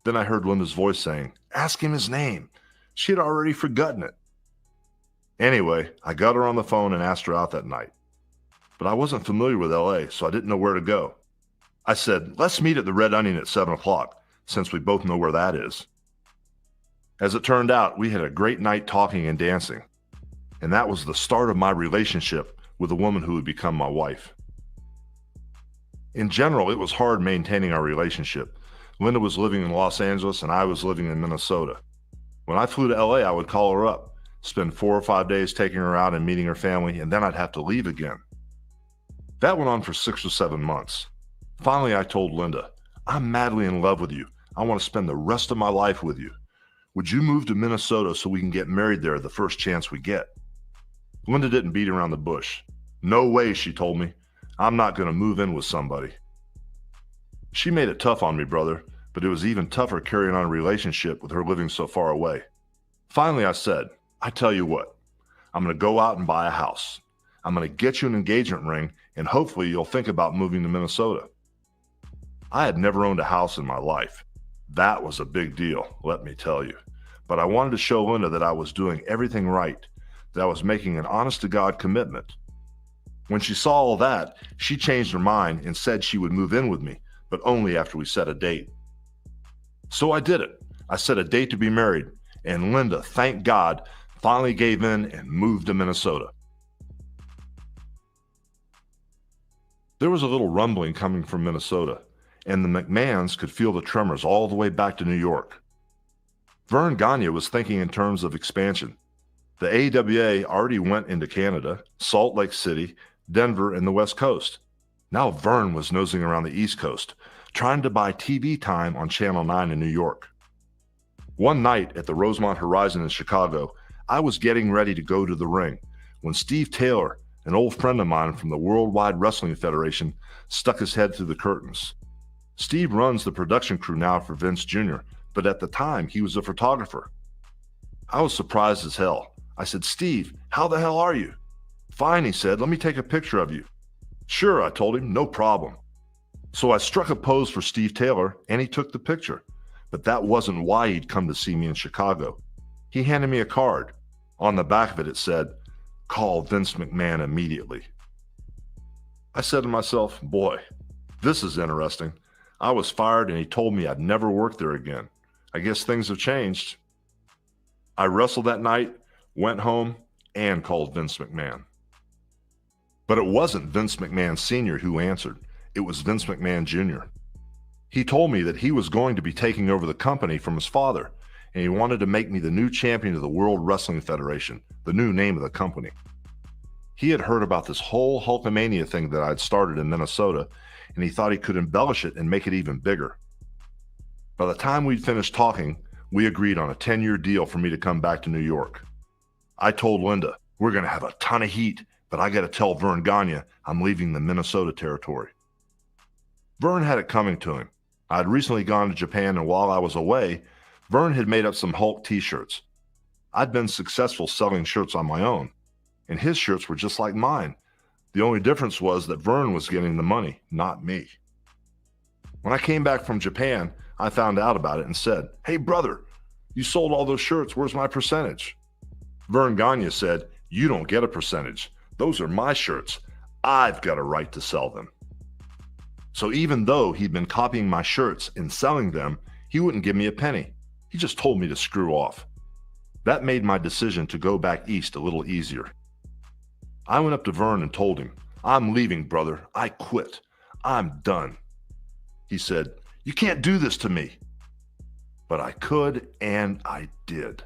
Then I heard Linda's voice saying, "Ask him his name." She had already forgotten it. Anyway, I got her on the phone and asked her out that night. But I wasn't familiar with LA, so I didn't know where to go. I said, "Let's meet at the Red Onion at 7 o'clock, since we both know where that is." As it turned out, we had a great night talking and dancing. And that was the start of my relationship with the woman who would become my wife. In general, it was hard maintaining our relationship. Linda was living in Los Angeles and I was living in Minnesota. When I flew to LA, I would call her up, spend 4 or 5 days taking her out and meeting her family, and then I'd have to leave again. That went on for 6 or 7 months. Finally, I told Linda, "I'm madly in love with you. I want to spend the rest of my life with you. Would you move to Minnesota so we can get married there the first chance we get?" Linda didn't beat around the bush. "No way," she told me. "I'm not going to move in with somebody." She made it tough on me, brother, but it was even tougher carrying on a relationship with her living so far away. Finally, I said, "I tell you what, I'm going to go out and buy a house. I'm going to get you an engagement ring, and hopefully you'll think about moving to Minnesota." I had never owned a house in my life. That was a big deal, let me tell you. But I wanted to show Linda that I was doing everything right, that I was making an honest-to-God commitment. When she saw all that, she changed her mind and said she would move in with me, but only after we set a date. So I did it. I set a date to be married, and Linda, thank God, finally gave in and moved to Minnesota. There was a little rumbling coming from Minnesota, and the McMahons could feel the tremors all the way back to New York. Vern Gagne was thinking in terms of expansion. The AWA already went into Canada, Salt Lake City, Denver, and the West Coast. Now Vern was nosing around the East Coast, trying to buy TV time on Channel 9 in New York. One night at the Rosemont Horizon in Chicago, I was getting ready to go to the ring when Steve Taylor, an old friend of mine from the Worldwide Wrestling Federation, stuck his head through the curtains. Steve runs the production crew now for Vince Jr., but at the time he was a photographer. I was surprised as hell. I said, "Steve, how the hell are you?" "Fine," he said. "Let me take a picture of you." "Sure," I told him. "No problem." So I struck a pose for Steve Taylor, and he took the picture. But that wasn't why he'd come to see me in Chicago. He handed me a card. On the back of it, it said, "Call Vince McMahon immediately." I said to myself, boy, this is interesting. I was fired and he told me I'd never work there again. I guess things have changed. I wrestled that night, went home, and called Vince McMahon. But it wasn't Vince McMahon Sr. who answered. It was Vince McMahon Jr. He told me that he was going to be taking over the company from his father, and he wanted to make me the new champion of the World Wrestling Federation, the new name of the company. He had heard about this whole Hulkamania thing that I'd started in Minnesota, and he thought he could embellish it and make it even bigger. By the time we'd finished talking, we agreed on a 10-year deal for me to come back to New York. I told Linda, "We're going to have a ton of heat, but I got to tell Vern Gagne I'm leaving the Minnesota territory." Vern had it coming to him. I had recently gone to Japan, and while I was away, Vern had made up some Hulk t-shirts. I'd been successful selling shirts on my own, and his shirts were just like mine. The only difference was that Vern was getting the money, not me. When I came back from Japan, I found out about it and said, "Hey brother, you sold all those shirts, where's my percentage?" Vern Gagne said, "You don't get a percentage. Those are my shirts. I've got a right to sell them." So even though he'd been copying my shirts and selling them, he wouldn't give me a penny. He just told me to screw off. That made my decision to go back east a little easier. I went up to Vern and told him, "I'm leaving, brother. I quit. I'm done." He said, "You can't do this to me." But I could, and I did.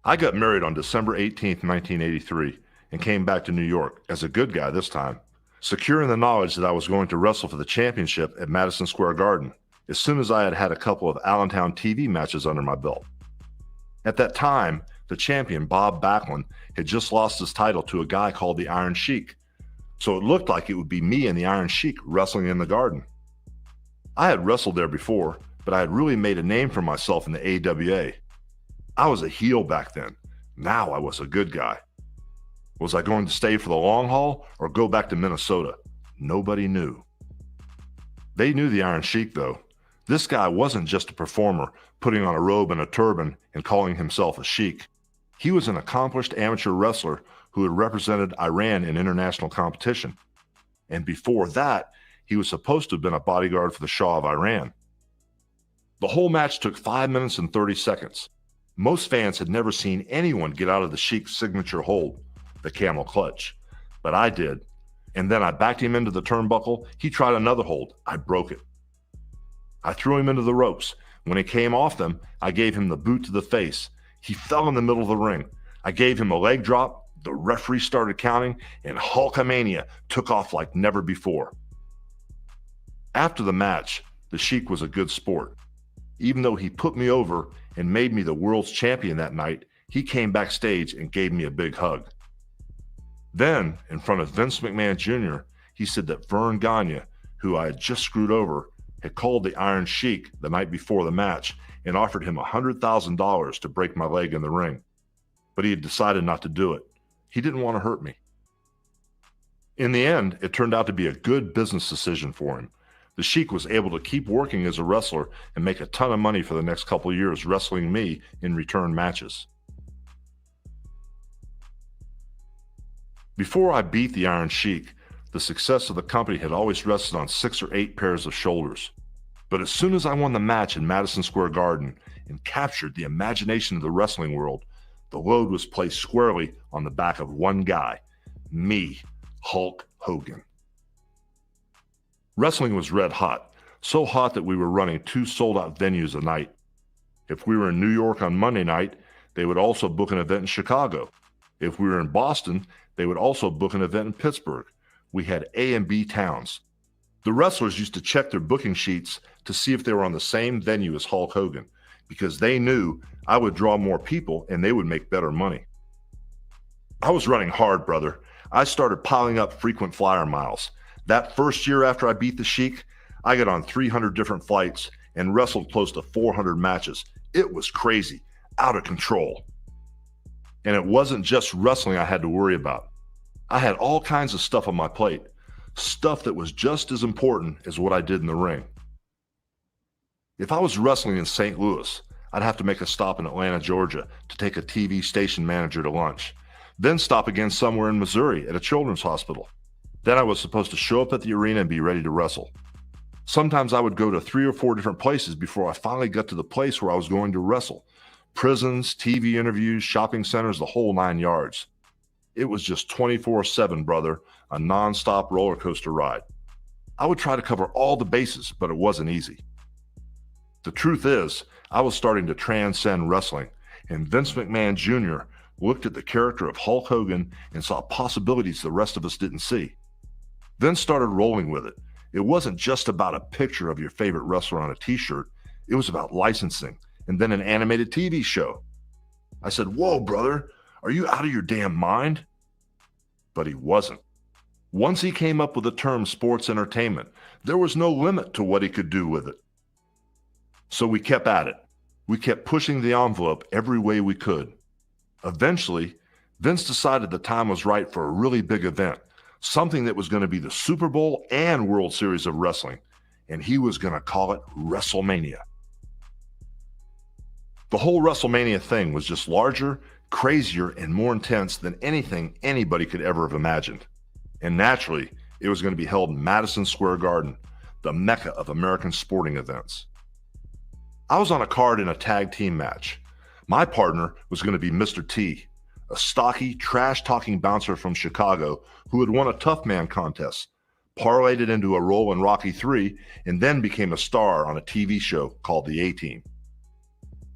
I got married on December 18th, 1983, and came back to New York as a good guy this time, secure in the knowledge that I was going to wrestle for the championship at Madison Square Garden as soon as I had had a couple of Allentown TV matches under my belt. At that time, the champion, Bob Backlund, had just lost his title to a guy called the Iron Sheik, so it looked like it would be me and the Iron Sheik wrestling in the Garden. I had wrestled there before, but I had really made a name for myself in the AWA. I was a heel back then. Now I was a good guy. Was I going to stay for the long haul or go back to Minnesota? Nobody knew. They knew the Iron Sheik, though. This guy wasn't just a performer, putting on a robe and a turban and calling himself a sheik. He was an accomplished amateur wrestler who had represented Iran in international competition. And before that, he was supposed to have been a bodyguard for the Shah of Iran. The whole match took 5 minutes and 30 seconds. Most fans had never seen anyone get out of the Sheik's signature hold, the camel clutch, but I did. And then I backed him into the turnbuckle. He tried another hold. I broke it. I threw him into the ropes. When he came off them, I gave him the boot to the face. He fell in the middle of the ring. I gave him a leg drop. The referee started counting, and Hulkamania took off like never before. After the match, the Sheik was a good sport. Even though he put me over and made me the world's champion that night, he came backstage and gave me a big hug. Then, in front of Vince McMahon Jr., he said that Vern Gagne, who I had just screwed over, had called the Iron Sheik the night before the match and offered him $100,000 to break my leg in the ring. But he had decided not to do it. He didn't want to hurt me. In the end, it turned out to be a good business decision for him. The Sheik was able to keep working as a wrestler and make a ton of money for the next couple of years wrestling me in return matches. Before I beat the Iron Sheik, the success of the company had always rested on 6 or 8 pairs of shoulders. But as soon as I won the match in Madison Square Garden and captured the imagination of the wrestling world, the load was placed squarely on the back of one guy, me, Hulk Hogan. Wrestling was red hot, so hot that we were running 2 sold-out venues a night. If we were in New York on Monday night, they would also book an event in Chicago. If we were in Boston, they would also book an event in Pittsburgh. We had A and B towns. The wrestlers used to check their booking sheets to see if they were on the same venue as Hulk Hogan, because they knew I would draw more people and they would make better money. I was running hard, brother. I started piling up frequent flyer miles. That first year after I beat the Sheik, I got on 300 different flights and wrestled close to 400 matches It was crazy, out of control. And it wasn't just wrestling I had to worry about. I had all kinds of stuff on my plate, stuff that was just as important as what I did in the ring. If I was wrestling in St. Louis, I'd have to make a stop in Atlanta, Georgia to take a TV station manager to lunch, then stop again somewhere in Missouri at a children's hospital. Then I was supposed to show up at the arena and be ready to wrestle. Sometimes I would go to 3 or 4 different places before I finally got to the place where I was going to wrestle. Prisons, TV interviews, shopping centers, the whole 9 yards. It was just 24/7, brother, a non-stop roller coaster ride. I would try to cover all the bases, but it wasn't easy. The truth is, I was starting to transcend wrestling, and Vince McMahon Jr. looked at the character of Hulk Hogan and saw possibilities the rest of us didn't see. Then started rolling with it. It wasn't just about a picture of your favorite wrestler on a t-shirt. It was about licensing and then an animated TV show. I said, "Whoa, brother, are you out of your damn mind?" But he wasn't. Once he came up with the term sports entertainment, there was no limit to what he could do with it. So we kept at it. We kept pushing the envelope every way we could. Eventually, Vince decided the time was right for a really big event, something that was going to be the Super Bowl and World Series of Wrestling, and he was going to call it WrestleMania. The whole WrestleMania thing was just larger, crazier, and more intense than anything anybody could ever have imagined. And naturally, it was going to be held in Madison Square Garden, the mecca of American sporting events. I was on a card in a tag team match. My partner was going to be Mr. T, a stocky, trash-talking bouncer from Chicago who had won a Tough Man contest, parlayed it into a role in Rocky III, and then became a star on a TV show called The A-Team.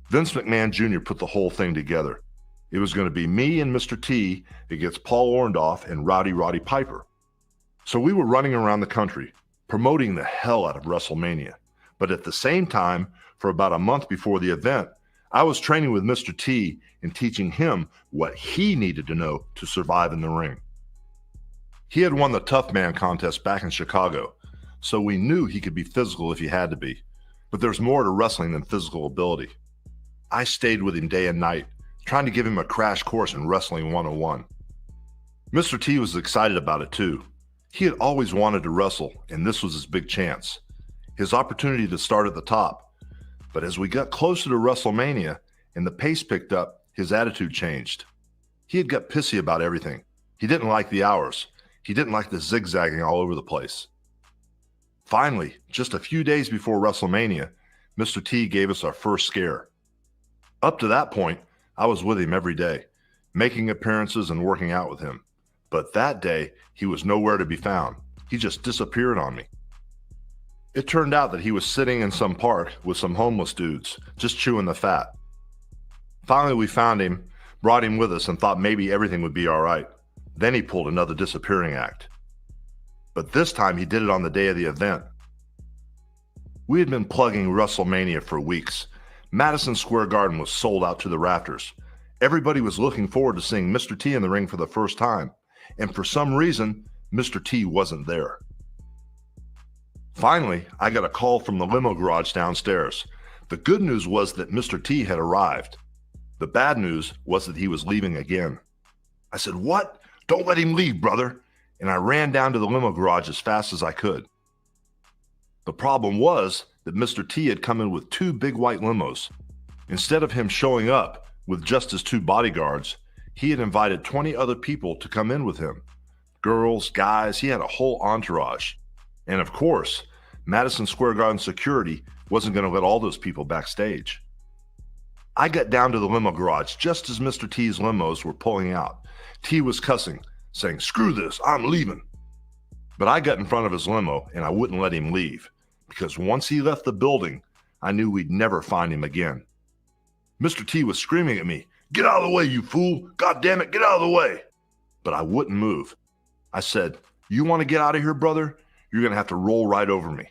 Vince McMahon Jr. put the whole thing together. It was going to be me and Mr. T against Paul Orndorff and Roddy Piper. So we were running around the country, promoting the hell out of WrestleMania. But at the same time, for about a month before the event, I was training with Mr. T and teaching him what he needed to know to survive in the ring. He had won the Tough Man contest back in Chicago, so we knew he could be physical if he had to be. But there's more to wrestling than physical ability. I stayed with him day and night, trying to give him a crash course in Wrestling 101. Mr. T was excited about it too. He had always wanted to wrestle, and this was his big chance. His opportunity to start at the top. But as we got closer to WrestleMania and the pace picked up, his attitude changed. He had got pissy about everything. He didn't like the hours. He didn't like the zigzagging all over the place. Finally, just a few days before WrestleMania, Mr. T gave us our first scare. Up to that point, I was with him every day, making appearances and working out with him. But that day, he was nowhere to be found. He just disappeared on me. It turned out that he was sitting in some park with some homeless dudes, just chewing the fat. Finally, we found him, brought him with us, and thought maybe everything would be all right. Then he pulled another disappearing act. But this time, he did it on the day of the event. We had been plugging WrestleMania for weeks. Madison Square Garden was sold out to the rafters. Everybody was looking forward to seeing Mr. T in the ring for the first time. And for some reason, Mr. T wasn't there. Finally, I got a call from the limo garage downstairs. The good news was that Mr. T had arrived. The bad news was that he was leaving again. I said, "What? Don't let him leave, brother." And I ran down to the limo garage as fast as I could. The problem was that Mr. T had come in with 2 big white limos. Instead of him showing up with just his 2 bodyguards, he had invited 20 other people to come in with him. Girls, guys, he had a whole entourage. And of course, Madison Square Garden security wasn't going to let all those people backstage. I got down to the limo garage just as Mr. T's limos were pulling out. T was cussing, saying, "Screw this, I'm leaving." But I got in front of his limo and I wouldn't let him leave, because once he left the building, I knew we'd never find him again. Mr. T was screaming at me, "Get out of the way, you fool! God damn it, get out of the way!" But I wouldn't move. I said, "You want to get out of here, brother? You're going to have to roll right over me."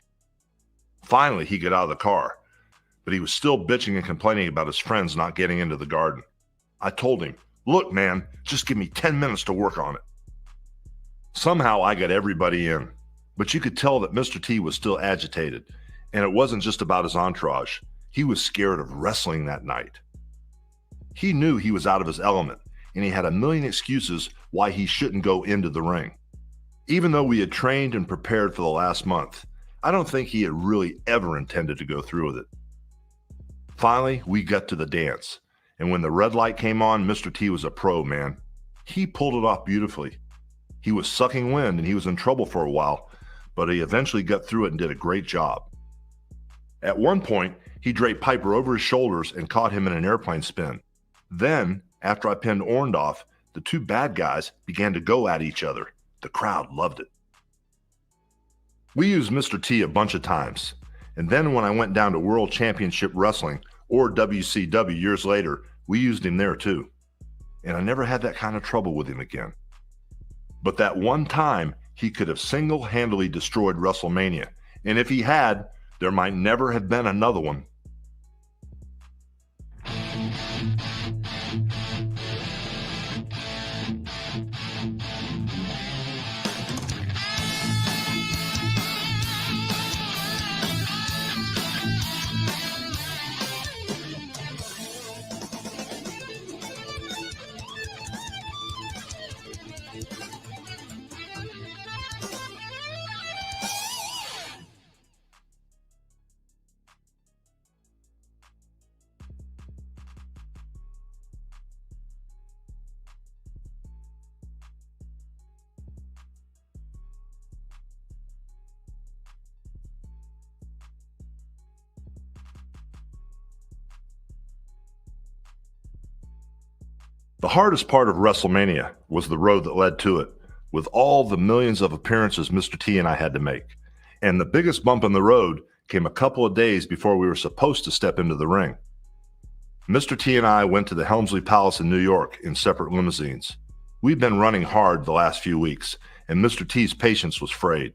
Finally, he got out of the car, but he was still bitching and complaining about his friends not getting into the garden. I told him, "Look, man, just give me 10 minutes to work on it." Somehow I got everybody in, but you could tell that Mr. T was still agitated, and it wasn't just about his entourage. he was scared of wrestling that night. He knew he was out of his element, and he had a million excuses why he shouldn't go into the ring. Even though we had trained and prepared for the last month, I don't think he had really ever intended to go through with it. Finally, we got to the dance, and when the red light came on, Mr. T was a pro, man. He pulled it off beautifully. He was sucking wind and he was in trouble for a while, but he eventually got through it and did a great job. At one point, he draped Piper over his shoulders and caught him in an airplane spin. Then, after I pinned Orndorff, the two bad guys began to go at each other. The crowd loved it. We used Mr. T a bunch of times, and then when I went down to World Championship Wrestling, or WCW years later, we used him there too. And I never had that kind of trouble with him again. But that one time, he could have single-handedly destroyed WrestleMania, and if he had, there might never have been another one. The hardest part of WrestleMania was the road that led to it, with all the millions of appearances Mr. T and I had to make. And the biggest bump in the road came a couple of days before we were supposed to step into the ring. Mr. T and I went to the Helmsley Palace in New York in separate limousines. We'd been running hard the last few weeks, and Mr. T's patience was frayed.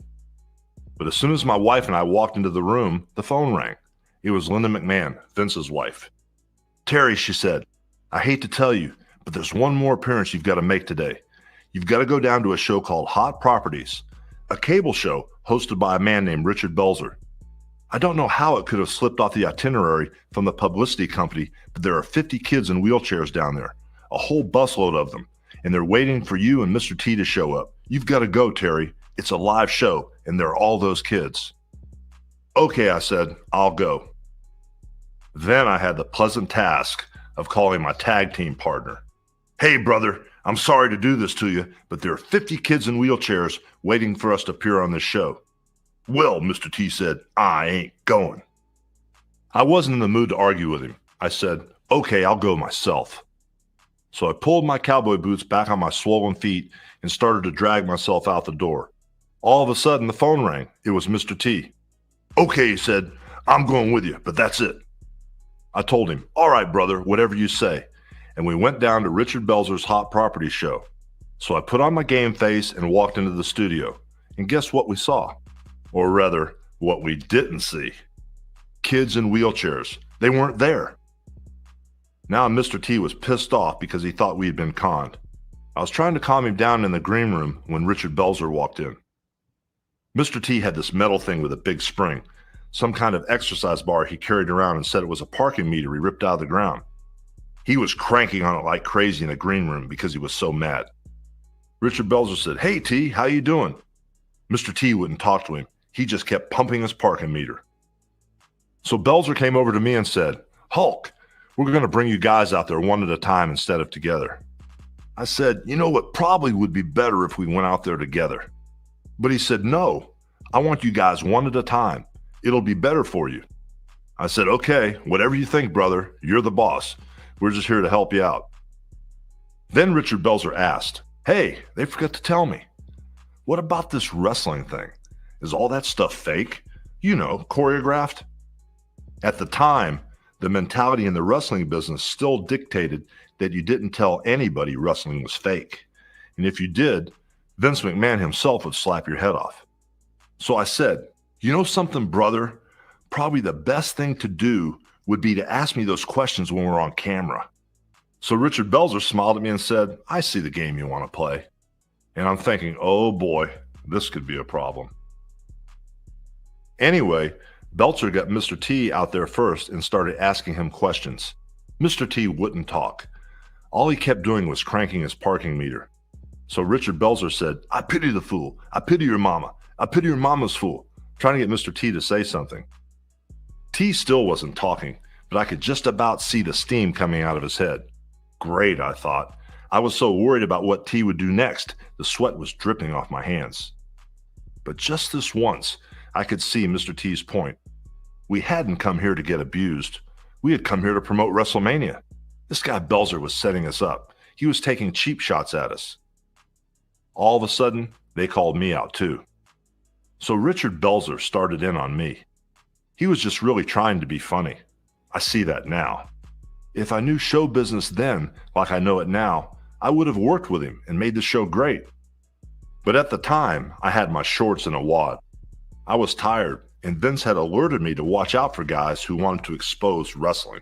But as soon as my wife and I walked into the room, the phone rang. It was Linda McMahon, Vince's wife. "Terry," she said, "I hate to tell you, but there's one more appearance you've got to make today. You've got to go down to a show called Hot Properties, a cable show hosted by a man named Richard Belzer. I don't know how it could have slipped off the itinerary from the publicity company, but there are 50 kids in wheelchairs down there, a whole busload of them, and they're waiting for you and Mr. T to show up. You've got to go, Terry. It's a live show, and there are all those kids." "Okay," I said, "I'll go." Then I had the pleasant task of calling my tag team partner. "Hey, brother, I'm sorry to do this to you, but there are 50 kids in wheelchairs waiting for us to appear on this show." "Well," Mr. T said, "I ain't going." I wasn't in the mood to argue with him. I said, "Okay, I'll go myself." So I pulled my cowboy boots back on my swollen feet and started to drag myself out the door. All of a sudden, the phone rang. It was Mr. T. "Okay," he said, "I'm going with you, but that's it." I told him, "All right, brother, whatever you say." And we went down to Richard Belzer's Hot Properties show. So I put on my game face and walked into the studio. And guess what we saw? Or rather, what we didn't see. Kids in wheelchairs. They weren't there. Now Mr. T was pissed off because he thought we had been conned. I was trying to calm him down in the green room when Richard Belzer walked in. Mr. T had this metal thing with a big spring, some kind of exercise bar he carried around and said it was a parking meter he ripped out of the ground. He was cranking on it like crazy in the green room because he was so mad. Richard Belzer said, "Hey, T, how you doing?" Mr. T wouldn't talk to him. He just kept pumping his parking meter. So Belzer came over to me and said, "Hulk, we're going to bring you guys out there one at a time instead of together." I said, "You know what probably would be better if we went out there together." But he said, "No, I want you guys one at a time. It'll be better for you." I said, "Okay, whatever you think, brother. You're the boss. We're just here to help you out." Then Richard Belzer asked, "Hey, they forgot to tell me. What about this wrestling thing? Is all that stuff fake? You know, choreographed?" At the time, the mentality in the wrestling business still dictated that you didn't tell anybody wrestling was fake. And if you did, Vince McMahon himself would slap your head off. So I said, "You know something, brother? Probably the best thing to do would be to ask me those questions when we're on camera." So Richard Belzer smiled at me and said, "I see the game you want to play." And I'm thinking, oh boy, this could be a problem. Anyway, Belzer got Mr. T out there first and started asking him questions. Mr. T wouldn't talk. All he kept doing was cranking his parking meter. So Richard Belzer said, "I pity the fool. I pity your mama. I pity your mama's fool," trying to get Mr. T to say something. T still wasn't talking, but I could just about see the steam coming out of his head. Great, I thought. I was so worried about what T would do next, the sweat was dripping off my hands. But just this once, I could see Mr. T's point. We hadn't come here to get abused. We had come here to promote WrestleMania. This guy Belzer was setting us up. He was taking cheap shots at us. All of a sudden, they called me out too. So Richard Belzer started in on me. He was just really trying to be funny. I see that now. If I knew show business then, like I know it now, I would have worked with him and made the show great. But at the time, I had my shorts in a wad. I was tired, and Vince had alerted me to watch out for guys who wanted to expose wrestling.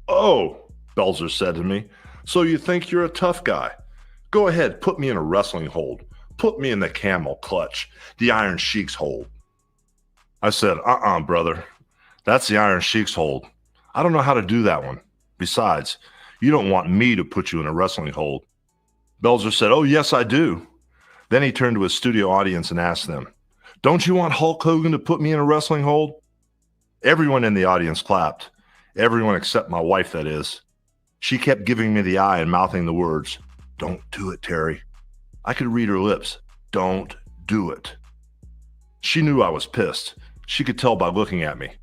"Oh," Belzer said to me, "so you think you're a tough guy? Go ahead, put me in a wrestling hold. Put me in the camel clutch, the Iron Sheik's hold." I said, brother. That's the Iron Sheik's hold. I don't know how to do that one. Besides, you don't want me to put you in a wrestling hold." Belzer said, "Oh, yes, I do." Then he turned to his studio audience and asked them, "Don't you want Hulk Hogan to put me in a wrestling hold?" Everyone in the audience clapped. Everyone except my wife, that is. She kept giving me the eye and mouthing the words, "Don't do it, Terry." I could read her lips. Don't do it. She knew I was pissed. She could tell by looking at me.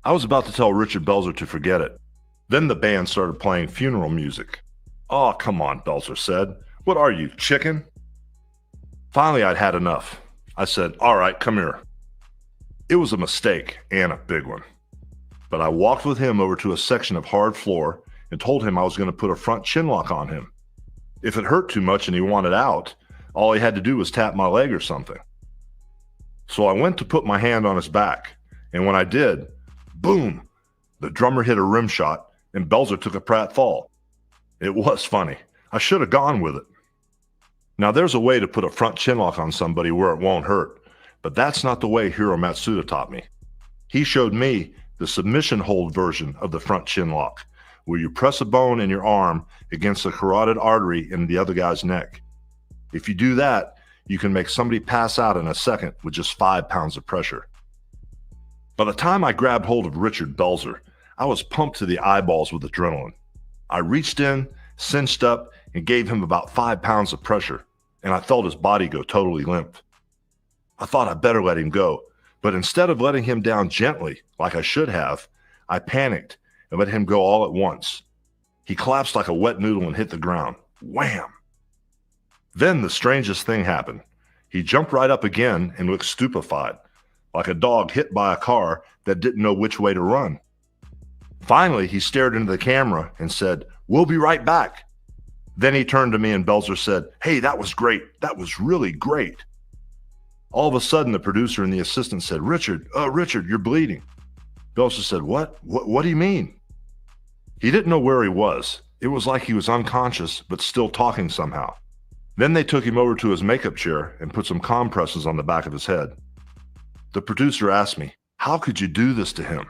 I was about to tell Richard Belzer to forget it. Then the band started playing funeral music. "Oh, come on," Belzer said. "What are you, chicken?" Finally, I'd had enough. I said, "All right, come here." It was a mistake, and a big one. But I walked with him over to a section of hard floor and told him I was going to put a front chin lock on him. If it hurt too much and he wanted out, all he had to do was tap my leg or something. So I went to put my hand on his back, and when I did, boom, the drummer hit a rim shot, and Belzer took a pratfall. It was funny. I should have gone with it. Now there's a way to put a front chin lock on somebody where it won't hurt, but that's not the way Hiro Matsuda taught me. He showed me the submission hold version of the front chin lock, where you press a bone in your arm against the carotid artery in the other guy's neck. If you do that, you can make somebody pass out in a second with just 5 pounds of pressure. By the time I grabbed hold of Richard Belzer, I was pumped to the eyeballs with adrenaline. I reached in, cinched up, and gave him about 5 pounds of pressure, and I felt his body go totally limp. I thought I'd better let him go, but instead of letting him down gently, like I should have, I panicked and let him go all at once. He collapsed like a wet noodle and hit the ground. Wham! Then the strangest thing happened. He jumped right up again and looked stupefied, like a dog hit by a car that didn't know which way to run. Finally, he stared into the camera and said, "We'll be right back." Then he turned to me and Belzer said, "Hey, that was great. That was really great." All of a sudden, the producer and the assistant said, Richard, you're bleeding." Belzer said, What do you mean?" He didn't know where he was. It was like he was unconscious, but still talking somehow. Then they took him over to his makeup chair and put some compresses on the back of his head. The producer asked me, "How could you do this to him?"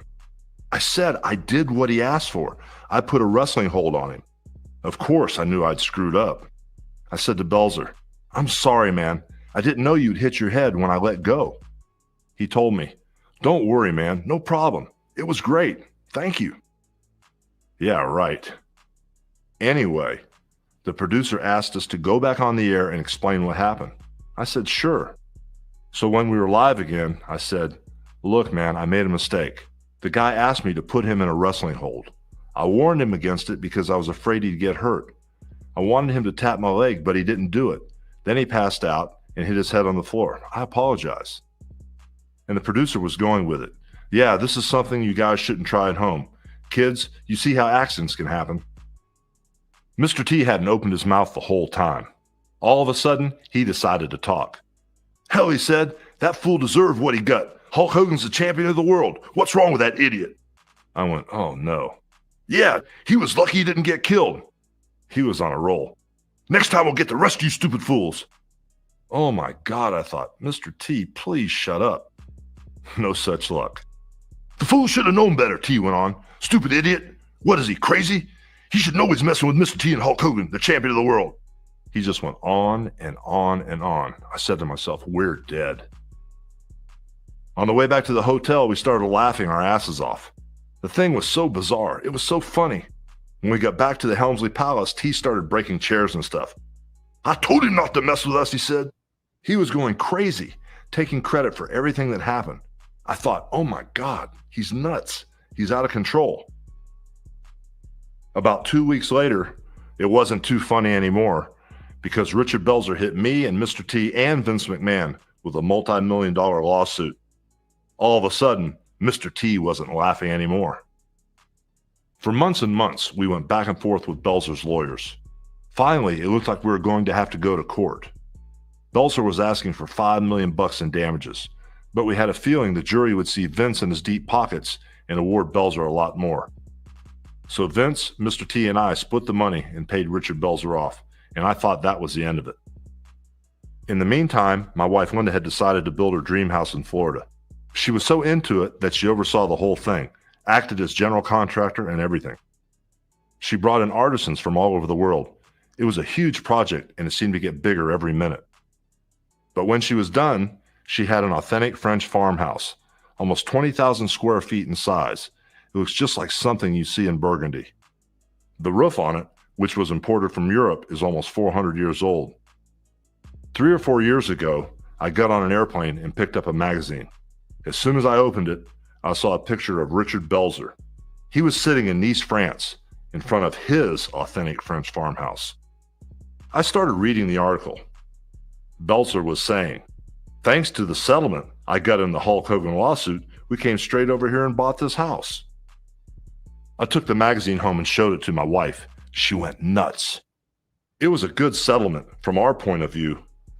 I said I did what he asked for. I put a wrestling hold on him. Of course, I knew I'd screwed up. I said to Belzer, "I'm sorry, man. I didn't know you'd hit your head when I let go." He told me, "Don't worry, man. No problem. It was great. Thank you." Yeah, right. Anyway, the producer asked us to go back on the air and explain what happened. I said, "Sure." So when we were live again, I said, "Look, man, I made a mistake. The guy asked me to put him in a wrestling hold. I warned him against it because I was afraid he'd get hurt. I wanted him to tap my leg, but he didn't do it. Then he passed out and hit his head on the floor. I apologize." And the producer was going with it. "Yeah, this is something you guys shouldn't try at home. Kids, you see how accidents can happen." Mr. T hadn't opened his mouth the whole time. All of a sudden, he decided to talk. "Hell," he said, "that fool deserved what he got. Hulk Hogan's the champion of the world. What's wrong with that idiot?" I went, "Oh, no." "Yeah, he was lucky he didn't get killed." He was on a roll. "Next time we'll get the rest of you stupid fools." Oh my God, I thought, Mr. T, please shut up. No such luck. The fool should have known better, T went on. Stupid idiot. What is he, crazy? He should know he's messing with Mr. T and Hulk Hogan, the champion of the world. He just went on and on and on. I said to myself, we're dead. On the way back to the hotel, we started laughing our asses off. The thing was so bizarre. It was so funny. When we got back to the Helmsley Palace, T started breaking chairs and stuff. I told him not to mess with us, he said. He was going crazy, taking credit for everything that happened. I thought, oh my God, he's nuts. He's out of control. About 2 weeks later, it wasn't too funny anymore because Richard Belzer hit me and Mr. T and Vince McMahon with a multi-million-dollar lawsuit. All of a sudden, Mr. T wasn't laughing anymore. For months and months, we went back and forth with Belzer's lawyers. Finally, it looked like we were going to have to go to court. Belzer was asking for $5 million in damages, but we had a feeling the jury would see Vince in his deep pockets and award Belzer a lot more. So Vince, Mr. T, and I split the money and paid Richard Belzer off, and I thought that was the end of it. In the meantime, my wife Linda had decided to build her dream house in Florida. She was so into it that she oversaw the whole thing, acted as general contractor and everything. She brought in artisans from all over the world. It was a huge project, and it seemed to get bigger every minute. But when she was done, she had an authentic French farmhouse, almost 20,000 square feet in size. It looks just like something you see in Burgundy. The roof on it, which was imported from Europe, is almost 400 years old. 3 or 4 years ago, I got on an airplane and picked up a magazine. As soon as I opened it, I saw a picture of Richard Belzer. He was sitting in Nice, France, in front of his authentic French farmhouse. I started reading the article. Belzer was saying, thanks to the settlement I got in the Hulk Hogan lawsuit, we came straight over here and bought this house. I took the magazine home and showed it to my wife. She went nuts. It was a good settlement from our point of view,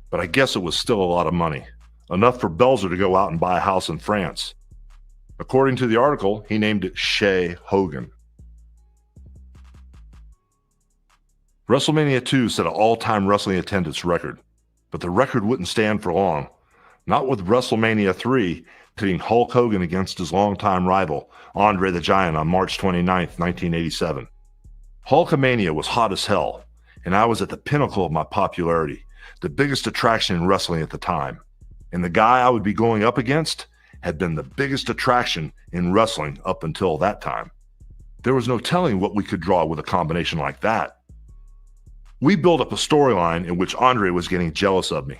but I guess it was still a lot of money, enough for Belzer to go out and buy a house in France. According to the article, he named it Shea Hogan. WrestleMania 2 set an all-time wrestling attendance record, but the record wouldn't stand for long. Not with WrestleMania 3 pitting Hulk Hogan against his longtime rival, Andre the Giant, on March 29, 1987. Hulkamania was hot as hell, and I was at the pinnacle of my popularity, the biggest attraction in wrestling at the time. And the guy I would be going up against had been the biggest attraction in wrestling up until that time. There was no telling what we could draw with a combination like that. We built up a storyline in which Andre was getting jealous of me.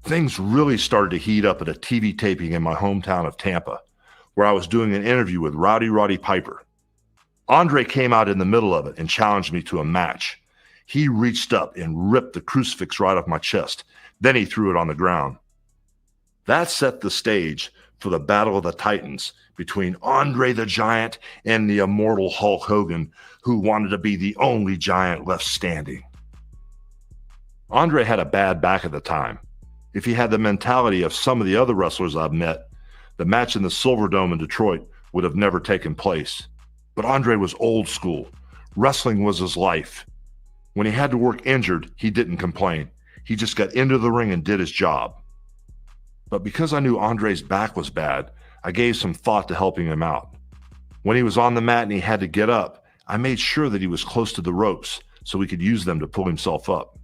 Things really started to heat up at a TV taping in my hometown of Tampa, where I was doing an interview with Roddy Piper. Andre came out in the middle of it and challenged me to a match. He reached up and ripped the crucifix right off my chest. Then he threw it on the ground. That set the stage for the Battle of the Titans between Andre the Giant and the immortal Hulk Hogan, who wanted to be the only giant left standing. Andre had a bad back at the time. If he had the mentality of some of the other wrestlers I've met, the match in the Silverdome in Detroit would have never taken place. But Andre was old school. Wrestling was his life. When he had to work injured, he didn't complain. He just got into the ring and did his job. But because I knew Andre's back was bad, I gave some thought to helping him out. When he was on the mat and he had to get up, I made sure that he was close to the ropes so he could use them to pull himself up.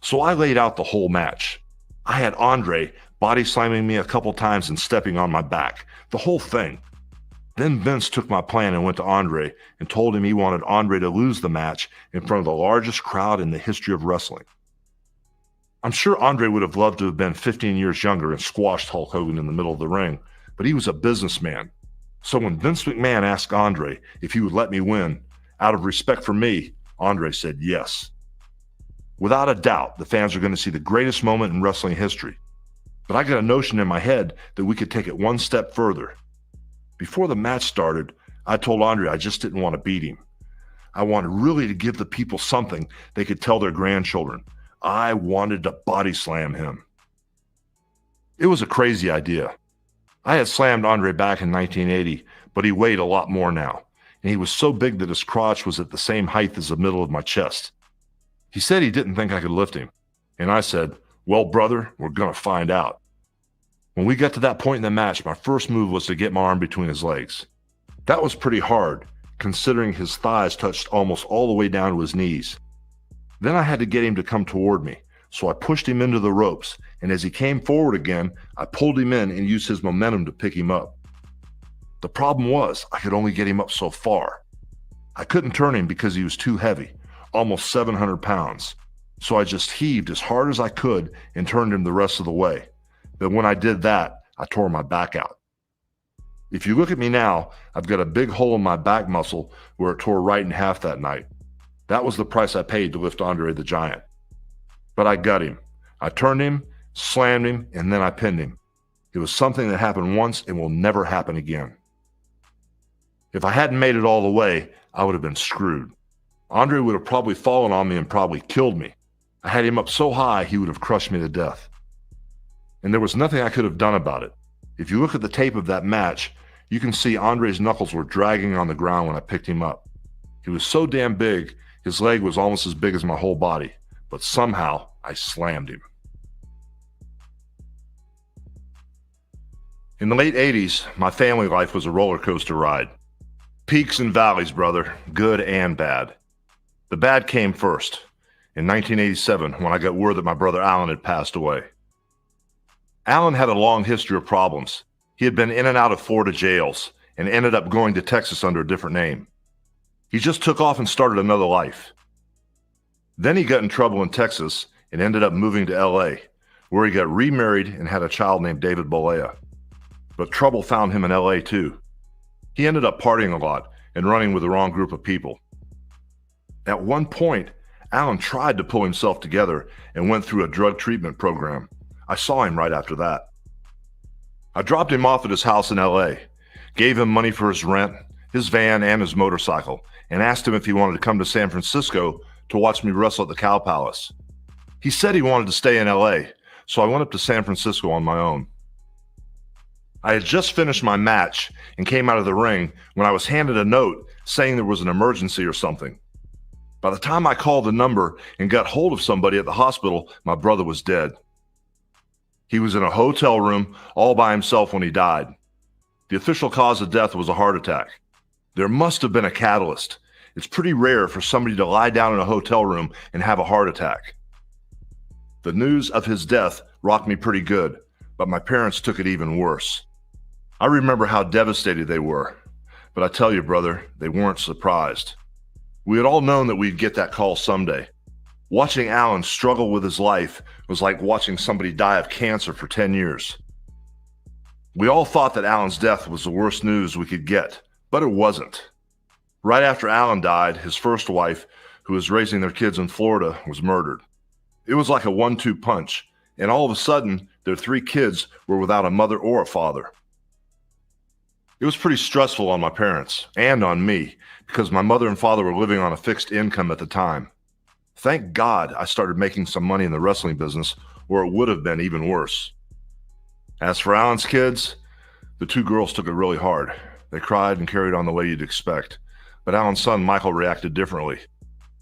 So I laid out the whole match. I had Andre body slamming me a couple times and stepping on my back, the whole thing. Then Vince took my plan and went to Andre and told him he wanted Andre to lose the match in front of the largest crowd in the history of wrestling. I'm sure Andre would have loved to have been 15 years younger and squashed Hulk Hogan in the middle of the ring, but he was a businessman. So when Vince McMahon asked Andre if he would let me win, out of respect for me, Andre said yes. Without a doubt, the fans are going to see the greatest moment in wrestling history. But I got a notion in my head that we could take it one step further. Before the match started, I told Andre I just didn't want to beat him. I wanted really to give the people something they could tell their grandchildren. I wanted to body slam him. It was a crazy idea. I had slammed Andre back in 1980, but he weighed a lot more now, and he was so big that his crotch was at the same height as the middle of my chest. He said he didn't think I could lift him, and I said, well, brother, we're going to find out. When we got to that point in the match, my first move was to get my arm between his legs. That was pretty hard, considering his thighs touched almost all the way down to his knees. Then I had to get him to come toward me, so I pushed him into the ropes, and as he came forward again, I pulled him in and used his momentum to pick him up. The problem was, I could only get him up so far. I couldn't turn him because he was too heavy, almost 700 pounds, so I just heaved as hard as I could and turned him the rest of the way. But when I did that, I tore my back out. If you look at me now, I've got a big hole in my back muscle where it tore right in half that night. That was the price I paid to lift Andre the Giant. But I got him. I turned him, slammed him, and then I pinned him. It was something that happened once and will never happen again. If I hadn't made it all the way, I would have been screwed. Andre would have probably fallen on me and probably killed me. I had him up so high he would have crushed me to death. And there was nothing I could have done about it. If you look at the tape of that match, you can see Andre's knuckles were dragging on the ground when I picked him up. He was so damn big, his leg was almost as big as my whole body, but somehow I slammed him. In the late 80s, my family life was a roller coaster ride. Peaks and valleys, brother, good and bad. The bad came first, in 1987, when I got word that my brother Alan had passed away. Alan had a long history of problems. He had been in and out of Florida jails and ended up going to Texas under a different name. He just took off and started another life. Then he got in trouble in Texas and ended up moving to LA, where he got remarried and had a child named David Bollea. But trouble found him in LA too. He ended up partying a lot and running with the wrong group of people. At one point, Alan tried to pull himself together and went through a drug treatment program. I saw him right after that. I dropped him off at his house in LA, gave him money for his rent, his van, and his motorcycle, and asked him if he wanted to come to San Francisco to watch me wrestle at the Cow Palace. He said he wanted to stay in LA, so I went up to San Francisco on my own. I had just finished my match and came out of the ring when I was handed a note saying there was an emergency or something. By the time I called the number and got hold of somebody at the hospital, my brother was dead. He was in a hotel room all by himself when he died. The official cause of death was a heart attack. There must have been a catalyst. It's pretty rare for somebody to lie down in a hotel room and have a heart attack. The news of his death rocked me pretty good, but my parents took it even worse. I remember how devastated they were, but I tell you, brother, they weren't surprised. We had all known that we'd get that call someday. Watching Alan struggle with his life was like watching somebody die of cancer for 10 years. We all thought that Alan's death was the worst news we could get, but it wasn't. Right after Alan died, his first wife, who was raising their kids in Florida, was murdered. It was like a 1-2 punch, and all of a sudden, their 3 kids were without a mother or a father. It was pretty stressful on my parents, and on me, because my mother and father were living on a fixed income at the time. Thank God I started making some money in the wrestling business, or it would have been even worse. As for Alan's kids, the 2 girls took it really hard. They cried and carried on the way you'd expect, but Alan's son Michael reacted differently.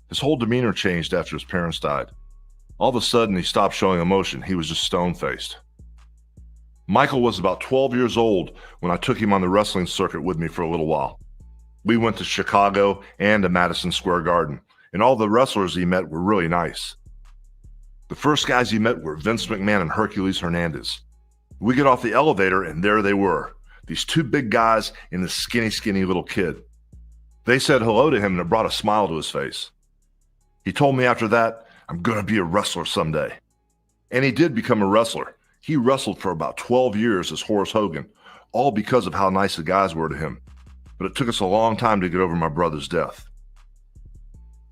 His whole demeanor changed after his parents died. All of a sudden, he stopped showing emotion. He was just stone-faced. Michael was about 12 years old when I took him on the wrestling circuit with me for a little while. We went to Chicago and to Madison Square Garden, and all the wrestlers he met were really nice. The first guys he met were Vince McMahon and Hercules Hernandez. We get off the elevator, and there they were, these 2 big guys and this skinny little kid. They said hello to him, and it brought a smile to his face. He told me after that, "I'm going to be a wrestler someday." And he did become a wrestler. He wrestled for about 12 years as Hulk Hogan, all because of how nice the guys were to him. But it took us a long time to get over my brother's death.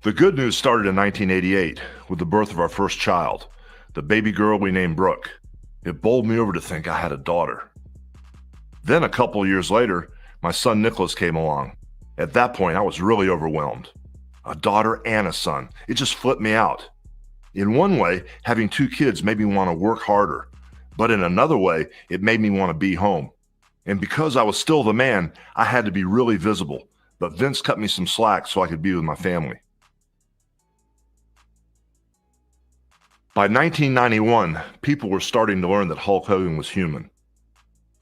The good news started in 1988 with the birth of our first child, the baby girl we named Brooke. It bowled me over to think I had a daughter. Then a couple of years later, my son Nicholas came along. At that point, I was really overwhelmed. A daughter and a son. It just flipped me out. In one way, having 2 kids made me want to work harder. But in another way, it made me want to be home. And because I was still the man, I had to be really visible. But Vince cut me some slack so I could be with my family. By 1991, people were starting to learn that Hulk Hogan was human.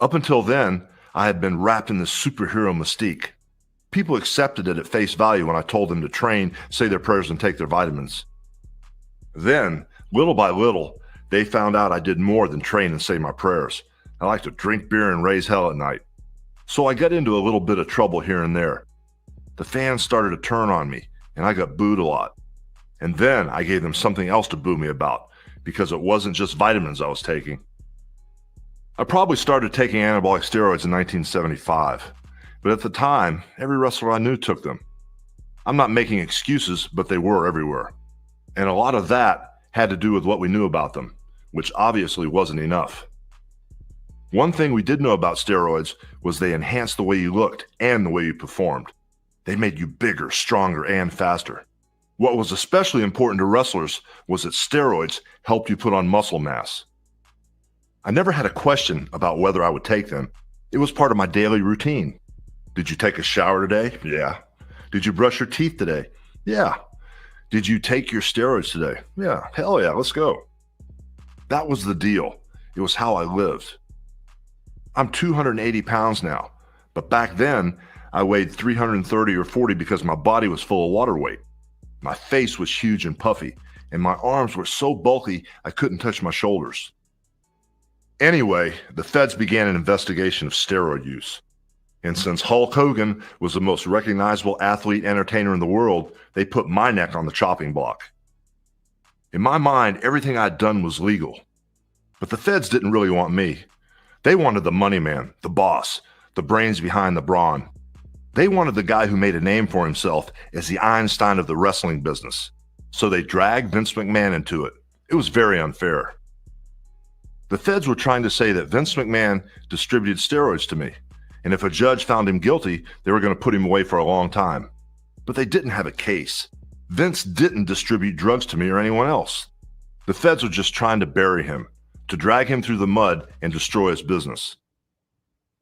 Up until then, I had been wrapped in this superhero mystique. People accepted it at face value when I told them to train, say their prayers, and take their vitamins. Then, little by little, they found out I did more than train and say my prayers. I like to drink beer and raise hell at night. So I got into a little bit of trouble here and there. The fans started to turn on me, and I got booed a lot. And then I gave them something else to boo me about, because it wasn't just vitamins I was taking. I probably started taking anabolic steroids in 1975, but at the time, every wrestler I knew took them. I'm not making excuses, but they were everywhere. And a lot of that had to do with what we knew about them, which obviously wasn't enough. One thing we did know about steroids was they enhanced the way you looked and the way you performed. They made you bigger, stronger, and faster. What was especially important to wrestlers was that steroids helped you put on muscle mass. I never had a question about whether I would take them. It was part of my daily routine. Did you take a shower today? Yeah. Did you brush your teeth today? Yeah. Did you take your steroids today? Yeah. Hell yeah, let's go. That was the deal. It was how I lived. I'm 280 pounds now, but back then I weighed 330 or 40 because my body was full of water weight. My face was huge and puffy, and my arms were so bulky I couldn't touch my shoulders. Anyway, the feds began an investigation of steroid use. And since Hulk Hogan was the most recognizable athlete entertainer in the world, they put my neck on the chopping block. In my mind, everything I'd done was legal. But the feds didn't really want me. They wanted the money man, the boss, the brains behind the brawn. They wanted the guy who made a name for himself as the Einstein of the wrestling business. So they dragged Vince McMahon into it. It was very unfair. The feds were trying to say that Vince McMahon distributed steroids to me, and if a judge found him guilty, they were going to put him away for a long time. But they didn't have a case. Vince didn't distribute drugs to me or anyone else. The feds were just trying to bury him, to drag him through the mud and destroy his business.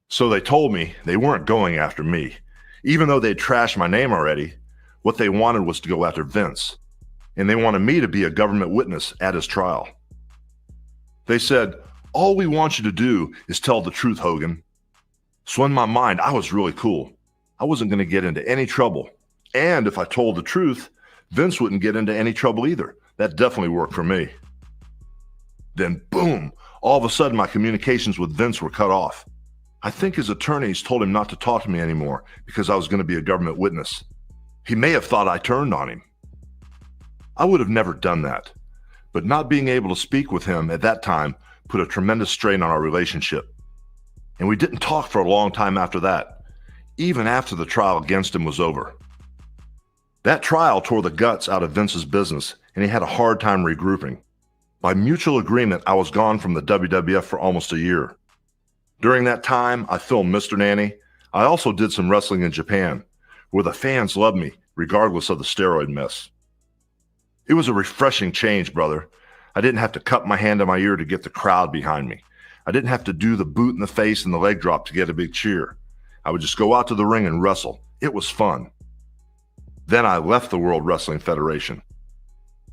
So they told me they weren't going after me. Even though they'd trashed my name already, what they wanted was to go after Vince. And they wanted me to be a government witness at his trial. They said, "All we want you to do is tell the truth, Hogan." So in my mind, I was really cool. I wasn't going to get into any trouble. And if I told the truth, Vince wouldn't get into any trouble either. That definitely worked for me. Then boom, all of a sudden my communications with Vince were cut off. I think his attorneys told him not to talk to me anymore because I was going to be a government witness. He may have thought I turned on him. I would have never done that, but not being able to speak with him at that time put a tremendous strain on our relationship. And we didn't talk for a long time after that, even after the trial against him was over. That trial tore the guts out of Vince's business, and he had a hard time regrouping. By mutual agreement, I was gone from the WWF for almost a year. During that time, I filmed Mr. Nanny. I also did some wrestling in Japan, where the fans loved me, regardless of the steroid mess. It was a refreshing change, brother. I didn't have to cup my hand on my ear to get the crowd behind me. I didn't have to do the boot in the face and the leg drop to get a big cheer. I would just go out to the ring and wrestle. It was fun. Then I left the World Wrestling Federation.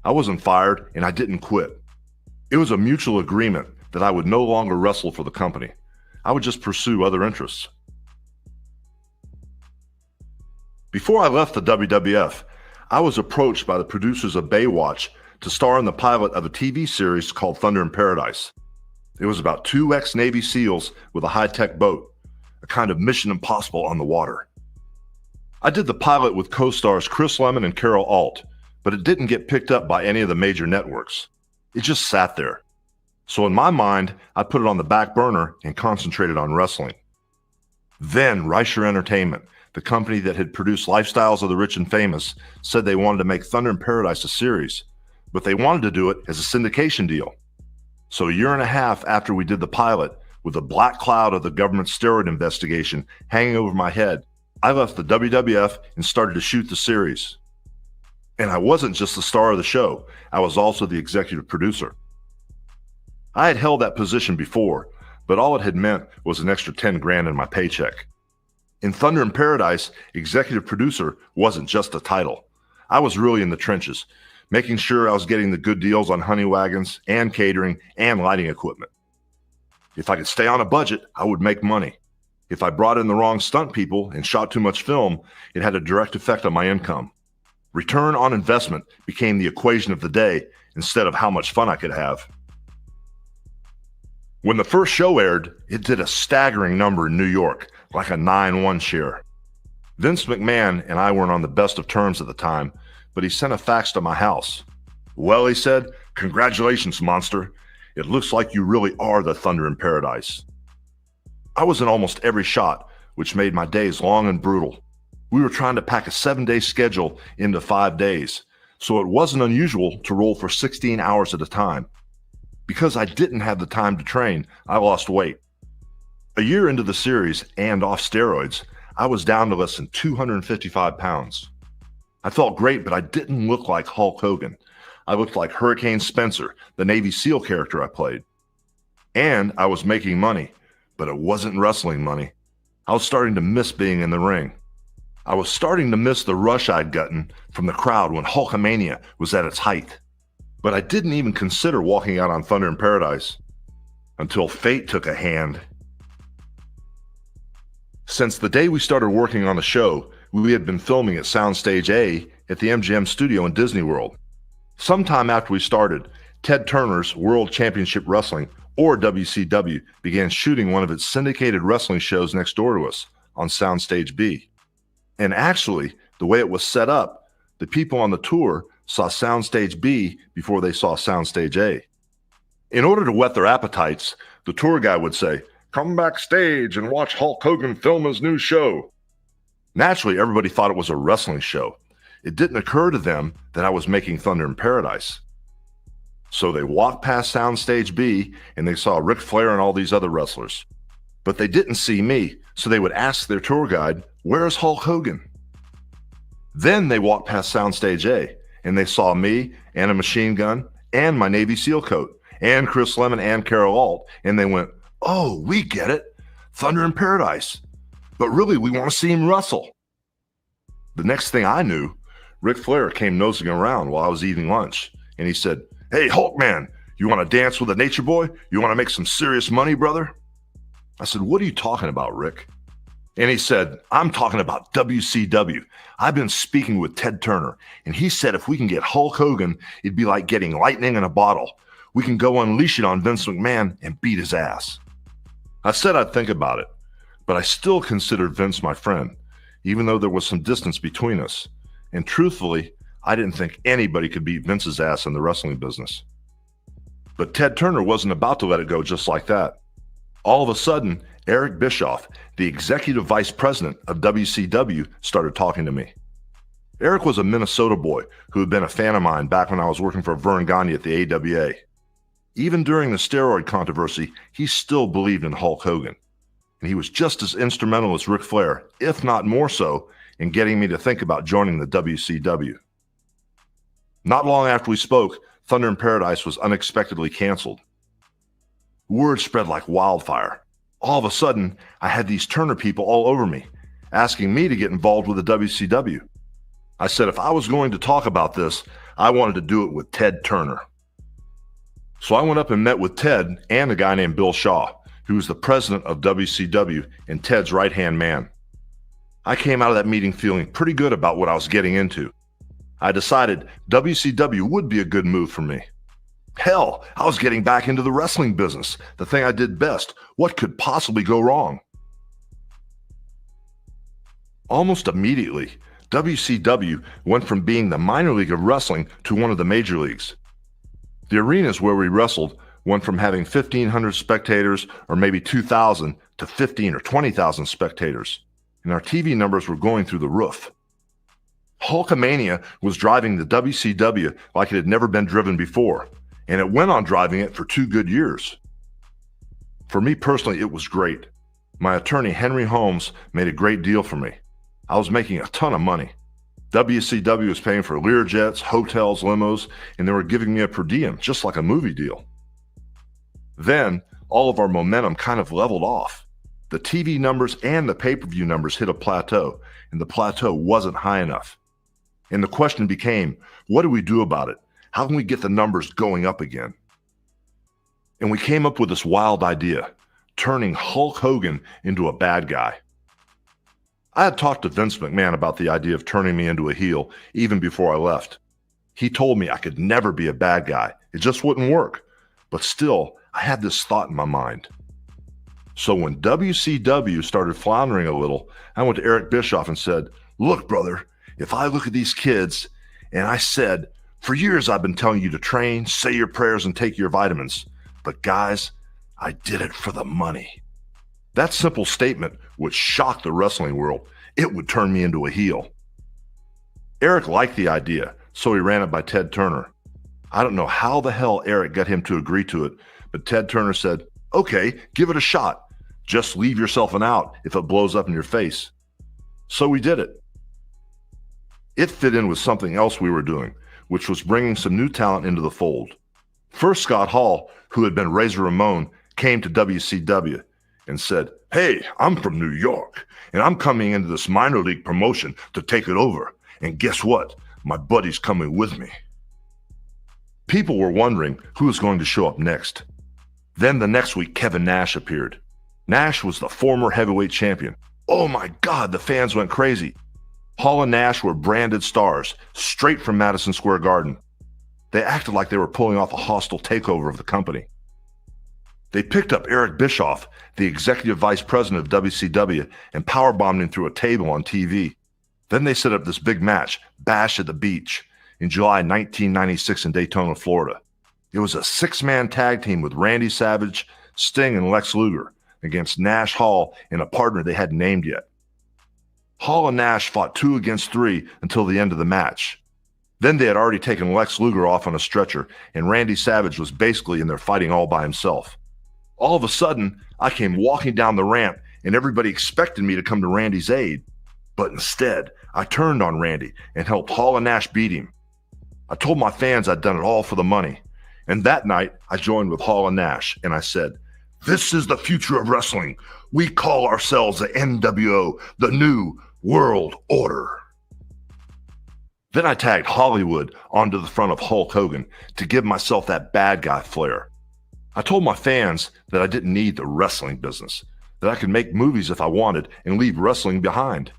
I wasn't fired, and I didn't quit. It was a mutual agreement that I would no longer wrestle for the company. I would just pursue other interests. Before I left the WWF, I was approached by the producers of Baywatch to star in the pilot of a TV series called Thunder in Paradise. It was about two ex-Navy SEALs with a high-tech boat, a kind of Mission Impossible on the water. I did the pilot with co-stars Chris Lemon and Carol Alt, but it didn't get picked up by any of the major networks. It just sat there. So in my mind, I put it on the back burner and concentrated on wrestling. Then Reicher Entertainment, the company that had produced Lifestyles of the Rich and Famous, said they wanted to make Thunder in Paradise a series, but they wanted to do it as a syndication deal. So a year and a half after we did the pilot, with the black cloud of the government steroid investigation hanging over my head, I left the WWF and started to shoot the series. And I wasn't just the star of the show, I was also the executive producer. I had held that position before, but all it had meant was an extra 10 grand in my paycheck. In Thunder in Paradise, executive producer wasn't just a title. I was really in the trenches, making sure I was getting the good deals on honey wagons and catering and lighting equipment. If I could stay on a budget, I would make money. If I brought in the wrong stunt people and shot too much film, it had a direct effect on my income. Return on investment became the equation of the day instead of how much fun I could have. When the first show aired, it did a staggering number in New York, like a 9-1 share. Vince McMahon and I weren't on the best of terms at the time, but he sent a fax to my house. Well, he said, "Congratulations, monster. It looks like you really are the Thunder in Paradise." I was in almost every shot, which made my days long and brutal. We were trying to pack a 7-day schedule into 5 days, so it wasn't unusual to roll for 16 hours at a time. Because I didn't have the time to train, I lost weight. A year into the series and off steroids, I was down to less than 255 pounds. I felt great, but I didn't look like Hulk Hogan. I looked like Hurricane Spencer, the Navy SEAL character I played. And I was making money, but it wasn't wrestling money. I was starting to miss being in the ring. I was starting to miss the rush I'd gotten from the crowd when Hulkamania was at its height. But I didn't even consider walking out on Thunder in Paradise until fate took a hand. Since the day we started working on the show, we had been filming at Soundstage A at the MGM studio in Disney World. Sometime after we started, Ted Turner's World Championship Wrestling, or WCW, began shooting one of its syndicated wrestling shows next door to us on Soundstage B. And actually, the way it was set up, the people on the tour saw Soundstage B before they saw Soundstage A. In order to whet their appetites, the tour guide would say, "Come backstage and watch Hulk Hogan film his new show." Naturally, everybody thought it was a wrestling show. It didn't occur to them that I was making Thunder in Paradise. So they walked past Soundstage B and they saw Ric Flair and all these other wrestlers. But they didn't see me, so they would ask their tour guide, "Where's Hulk Hogan?" Then they walked past Soundstage A and they saw me and a machine gun and my Navy SEAL coat and Chris Lemon and Carol Alt, and they went, "Oh, we get it. Thunder in Paradise. But really, we want to see him wrestle." The next thing I knew, Ric Flair came nosing around while I was eating lunch, and he said, "Hey, Hulk man, you want to dance with a nature boy? You want to make some serious money, brother?" I said, "What are you talking about, Rick?" And he said, "I'm talking about WCW. I've been speaking with Ted Turner, and he said if we can get Hulk Hogan, it'd be like getting lightning in a bottle. We can go unleash it on Vince McMahon and beat his ass." I said I'd think about it, but I still considered Vince my friend, even though there was some distance between us. And truthfully, I didn't think anybody could beat Vince's ass in the wrestling business. But Ted Turner wasn't about to let it go just like that. All of a sudden, Eric Bischoff, the executive vice president of WCW, started talking to me. Eric was a Minnesota boy who had been a fan of mine back when I was working for Vern Gagne at the AWA. Even during the steroid controversy, he still believed in Hulk Hogan. And he was just as instrumental as Ric Flair, if not more so, in getting me to think about joining the WCW. Not long after we spoke, Thunder in Paradise was unexpectedly canceled. Word spread like wildfire. All of a sudden, I had these Turner people all over me, asking me to get involved with the WCW. I said if I was going to talk about this, I wanted to do it with Ted Turner. So I went up and met with Ted and a guy named Bill Shaw, who was the president of WCW and Ted's right-hand man. I came out of that meeting feeling pretty good about what I was getting into. I decided WCW would be a good move for me. Hell, I was getting back into the wrestling business, the thing I did best. What could possibly go wrong? Almost immediately, WCW went from being the minor league of wrestling to one of the major leagues. The arenas where we wrestled went from having 1,500 spectators or maybe 2,000 to 15 or 20,000 spectators, and our TV numbers were going through the roof. Hulkamania was driving the WCW like it had never been driven before, and it went on driving it for 2 good years. For me personally, it was great. My attorney, Henry Holmes, made a great deal for me. I was making a ton of money. WCW was paying for Learjets, hotels, limos, and they were giving me a per diem, just like a movie deal. Then, all of our momentum kind of leveled off. The TV numbers and the pay-per-view numbers hit a plateau, and the plateau wasn't high enough. And the question became, what do we do about it? How can we get the numbers going up again? And we came up with this wild idea, turning Hulk Hogan into a bad guy. I had talked to Vince McMahon about the idea of turning me into a heel even before I left. He told me I could never be a bad guy. It just wouldn't work. But still, I had this thought in my mind. So when WCW started floundering a little, I went to Eric Bischoff and said, "Look, brother, if I look at these kids and I said, for years I've been telling you to train, say your prayers, and take your vitamins. But guys, I did it for the money." That simple statement would shock the wrestling world. It would turn me into a heel. Eric liked the idea, so he ran it by Ted Turner. I don't know how the hell Eric got him to agree to it, but Ted Turner said, "Okay, give it a shot. Just leave yourself an out if it blows up in your face." So we did it. It fit in with something else we were doing, which was bringing some new talent into the fold. First, Scott Hall, who had been Razor Ramon, came to WCW and said, "Hey, I'm from New York, and I'm coming into this minor league promotion to take it over. And guess what? My buddy's coming with me." People were wondering who was going to show up next. Then the next week, Kevin Nash appeared. Nash was the former heavyweight champion. Oh my God, the fans went crazy. Hall and Nash were branded stars, straight from Madison Square Garden. They acted like they were pulling off a hostile takeover of the company. They picked up Eric Bischoff, the executive vice president of WCW, and powerbombed him through a table on TV. Then they set up this big match, Bash at the Beach, in July 1996 in Daytona, Florida. It was a six-man tag team with Randy Savage, Sting, and Lex Luger against Nash, Hall, and a partner they hadn't named yet. Hall and Nash fought 2 against 3 until the end of the match. Then they had already taken Lex Luger off on a stretcher, and Randy Savage was basically in there fighting all by himself. All of a sudden, I came walking down the ramp, and everybody expected me to come to Randy's aid. But instead, I turned on Randy and helped Hall and Nash beat him. I told my fans I'd done it all for the money. And that night, I joined with Hall and Nash, and I said, "This is the future of wrestling. We call ourselves the NWO, the New World Order." Then I tagged Hollywood onto the front of Hulk Hogan to give myself that bad guy flair. I told my fans that I didn't need the wrestling business, that I could make movies if I wanted and leave wrestling behind.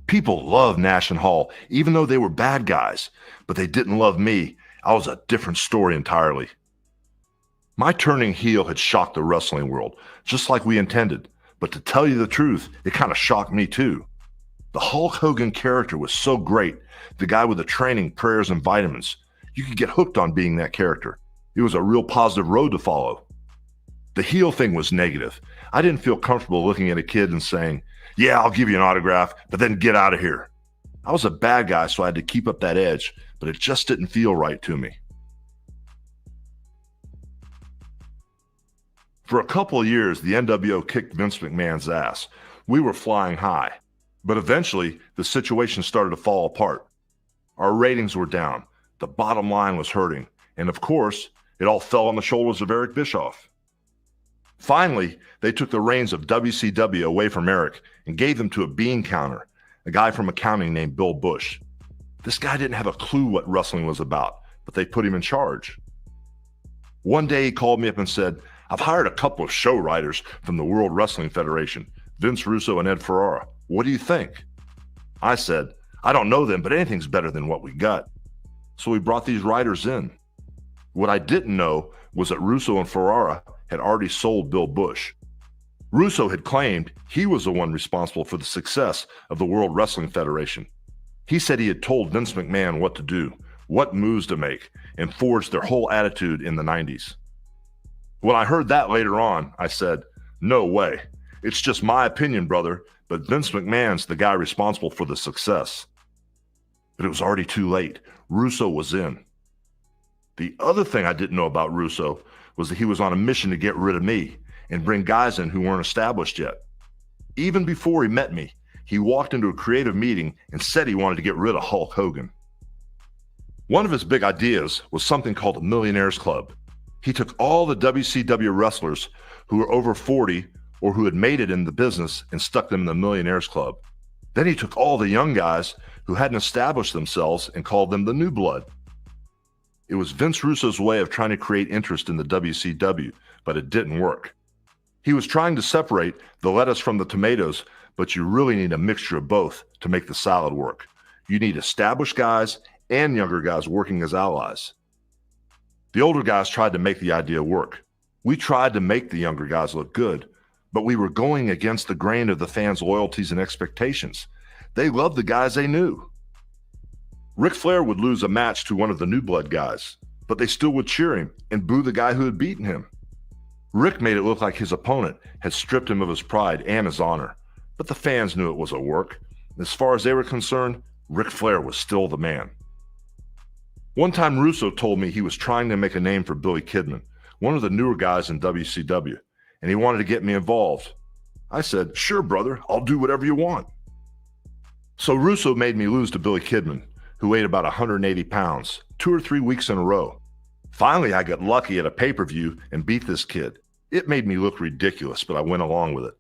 People loved Nash and Hall, even though they were bad guys, but they didn't love me. I was a different story entirely. My turning heel had shocked the wrestling world, just like we intended, but to tell you the truth, it kind of shocked me too. The Hulk Hogan character was so great, the guy with the training, prayers, and vitamins. You could get hooked on being that character. It was a real positive road to follow. The heel thing was negative. I didn't feel comfortable looking at a kid and saying, "Yeah, I'll give you an autograph, but then get out of here." I was a bad guy, so I had to keep up that edge, but it just didn't feel right to me. For a couple of years, the NWO kicked Vince McMahon's ass. We were flying high, but eventually the situation started to fall apart. Our ratings were down, the bottom line was hurting, and of course, it all fell on the shoulders of Eric Bischoff. Finally, they took the reins of WCW away from Eric and gave them to a bean counter, a guy from accounting named Bill Bush. This guy didn't have a clue what wrestling was about, but they put him in charge. One day he called me up and said, "I've hired a couple of show writers from the World Wrestling Federation, Vince Russo and Ed Ferrara. What do you think?" I said, "I don't know them, but anything's better than what we got." So we brought these writers in. What I didn't know was that Russo and Ferrara had already sold Bill Bush. Russo had claimed he was the one responsible for the success of the World Wrestling Federation. He said he had told Vince McMahon what to do, what moves to make, and forged their whole attitude in the 90s. When I heard that later on, I said, "No way. It's just my opinion, brother, but Vince McMahon's the guy responsible for the success." But it was already too late. Russo was in. The other thing I didn't know about Russo was that he was on a mission to get rid of me and bring guys in who weren't established yet. Even before he met me, he walked into a creative meeting and said he wanted to get rid of Hulk Hogan. One of his big ideas was something called the Millionaires Club. He took all the WCW wrestlers who were over 40 or who had made it in the business and stuck them in the Millionaires Club. Then he took all the young guys who hadn't established themselves and called them the New Blood. It was Vince Russo's way of trying to create interest in the WCW, but it didn't work. He was trying to separate the lettuce from the tomatoes, but you really need a mixture of both to make the salad work. You need established guys and younger guys working as allies. The older guys tried to make the idea work. We tried to make the younger guys look good, but we were going against the grain of the fans' loyalties and expectations. They loved the guys they knew. Ric Flair would lose a match to one of the new blood guys, but they still would cheer him and boo the guy who had beaten him. Rick made it look like his opponent had stripped him of his pride and his honor, but the fans knew it was a work. As far as they were concerned, Ric Flair was still the man. One time Russo told me he was trying to make a name for Billy Kidman, one of the newer guys in WCW, and he wanted to get me involved. I said, "Sure, brother, I'll do whatever you want." So Russo made me lose to Billy Kidman, who weighed about 180 pounds, 2 or 3 weeks in a row. Finally, I got lucky at a pay-per-view and beat this kid. It made me look ridiculous, but I went along with it.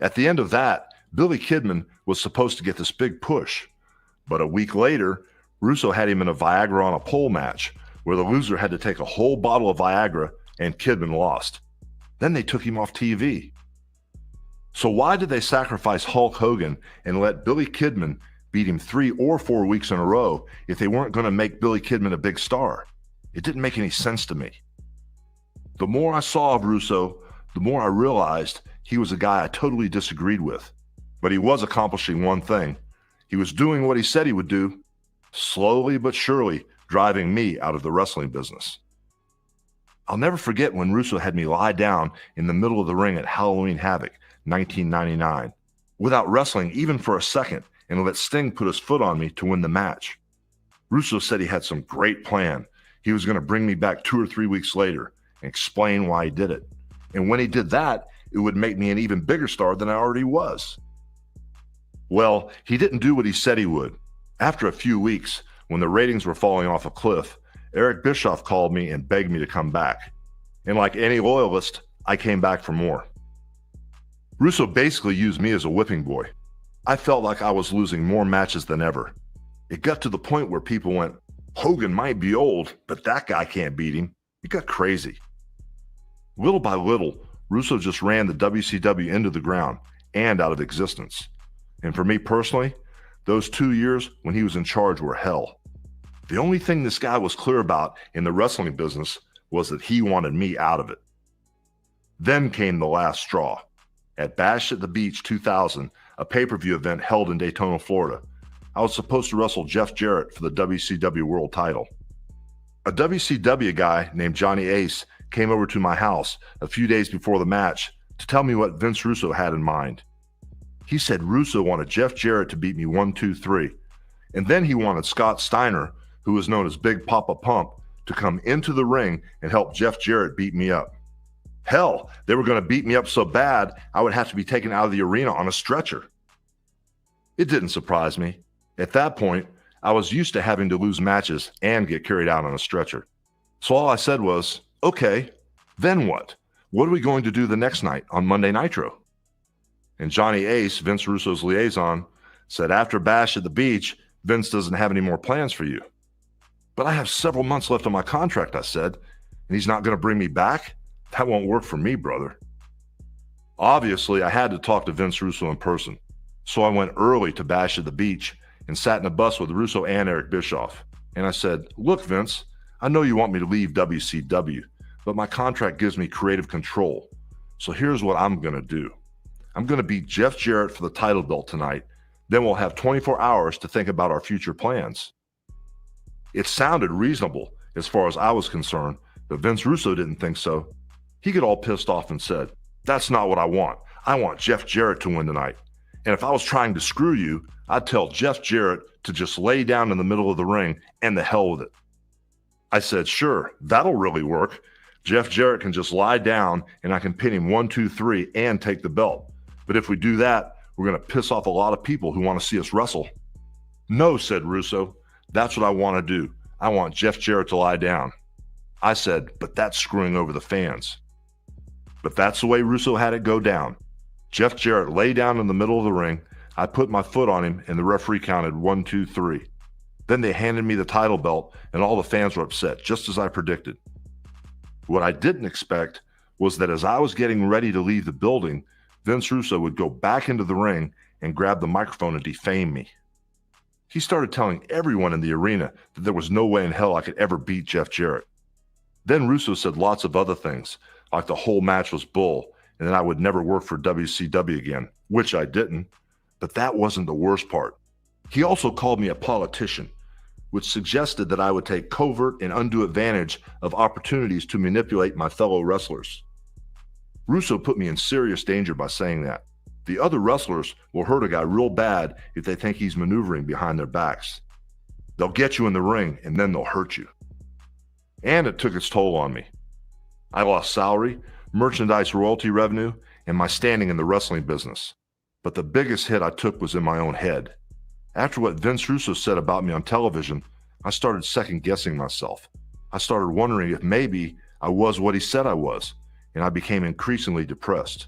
At the end of that, Billy Kidman was supposed to get this big push, but a week later, Russo had him in a Viagra on a pole match where the loser had to take a whole bottle of Viagra and Kidman lost. Then they took him off TV. So why did they sacrifice Hulk Hogan and let Billy Kidman beat him 3 or 4 weeks in a row if they weren't going to make Billy Kidman a big star? It didn't make any sense to me. The more I saw of Russo, the more I realized he was a guy I totally disagreed with. But he was accomplishing one thing. He was doing what he said he would do, slowly but surely driving me out of the wrestling business. I'll never forget when Russo had me lie down in the middle of the ring at Halloween Havoc, 1999, without wrestling even for a second, and let Sting put his foot on me to win the match. Russo said he had some great plan. He was going to bring me back 2 or 3 weeks later and explain why he did it. And when he did that, it would make me an even bigger star than I already was. Well, he didn't do what he said he would. After a few weeks, when the ratings were falling off a cliff, Eric Bischoff called me and begged me to come back. And like any loyalist, I came back for more. Russo basically used me as a whipping boy. I felt like I was losing more matches than ever. It got to the point where people went, "Hogan might be old, but that guy can't beat him." It got crazy. Little by little, Russo just ran the WCW into the ground and out of existence. And for me personally, those 2 years when he was in charge were hell. The only thing this guy was clear about in the wrestling business was that he wanted me out of it. Then came the last straw. At Bash at the Beach 2000, a pay-per-view event held in Daytona, Florida, I was supposed to wrestle Jeff Jarrett for the WCW World title. A WCW guy named Johnny Ace came over to my house a few days before the match to tell me what Vince Russo had in mind. He said Russo wanted Jeff Jarrett to beat me 1, 2, 3, and then he wanted Scott Steiner, who was known as Big Papa Pump, to come into the ring and help Jeff Jarrett beat me up. Hell, they were going to beat me up so bad I would have to be taken out of the arena on a stretcher. It didn't surprise me. At that point, I was used to having to lose matches and get carried out on a stretcher. So all I said was, "Okay, then what? What are we going to do the next night on Monday Nitro?" And Johnny Ace, Vince Russo's liaison, said, "After Bash at the Beach, Vince doesn't have any more plans for you." "But I have several months left on my contract," I said, "and he's not going to bring me back? That won't work for me, brother." Obviously, I had to talk to Vince Russo in person, so I went early to Bash at the Beach and sat in a bus with Russo and Eric Bischoff. And I said, "Look, Vince, I know you want me to leave WCW, but my contract gives me creative control. So here's what I'm going to do. I'm going to beat Jeff Jarrett for the title belt tonight. Then we'll have 24 hours to think about our future plans." It sounded reasonable as far as I was concerned, but Vince Russo didn't think so. He got all pissed off and said, "That's not what I want. I want Jeff Jarrett to win tonight. And if I was trying to screw you, I'd tell Jeff Jarrett to just lay down in the middle of the ring and the hell with it." I said, "Sure, that'll really work. Jeff Jarrett can just lie down and I can pin him 1, 2, 3 and take the belt. But if we do that, we're going to piss off a lot of people who want to see us wrestle." "No," said Russo. "That's what I want to do. I want Jeff Jarrett to lie down." I said, "But that's screwing over the fans." But that's the way Russo had it go down. Jeff Jarrett lay down in the middle of the ring. I put my foot on him and the referee counted 1, 2, 3. Then they handed me the title belt and all the fans were upset, just as I predicted. What I didn't expect was that as I was getting ready to leave the building, Vince Russo would go back into the ring and grab the microphone and defame me. He started telling everyone in the arena that there was no way in hell I could ever beat Jeff Jarrett. Then Russo said lots of other things, like the whole match was bull and that I would never work for WCW again, which I didn't. But that wasn't the worst part. He also called me a politician, which suggested that I would take covert and undue advantage of opportunities to manipulate my fellow wrestlers. Russo put me in serious danger by saying that. The other wrestlers will hurt a guy real bad if they think he's maneuvering behind their backs. They'll get you in the ring and then they'll hurt you. And it took its toll on me. I lost salary, merchandise royalty revenue, and my standing in the wrestling business. But the biggest hit I took was in my own head. After what Vince Russo said about me on television, I started second-guessing myself. I started wondering if maybe I was what he said I was, and I became increasingly depressed.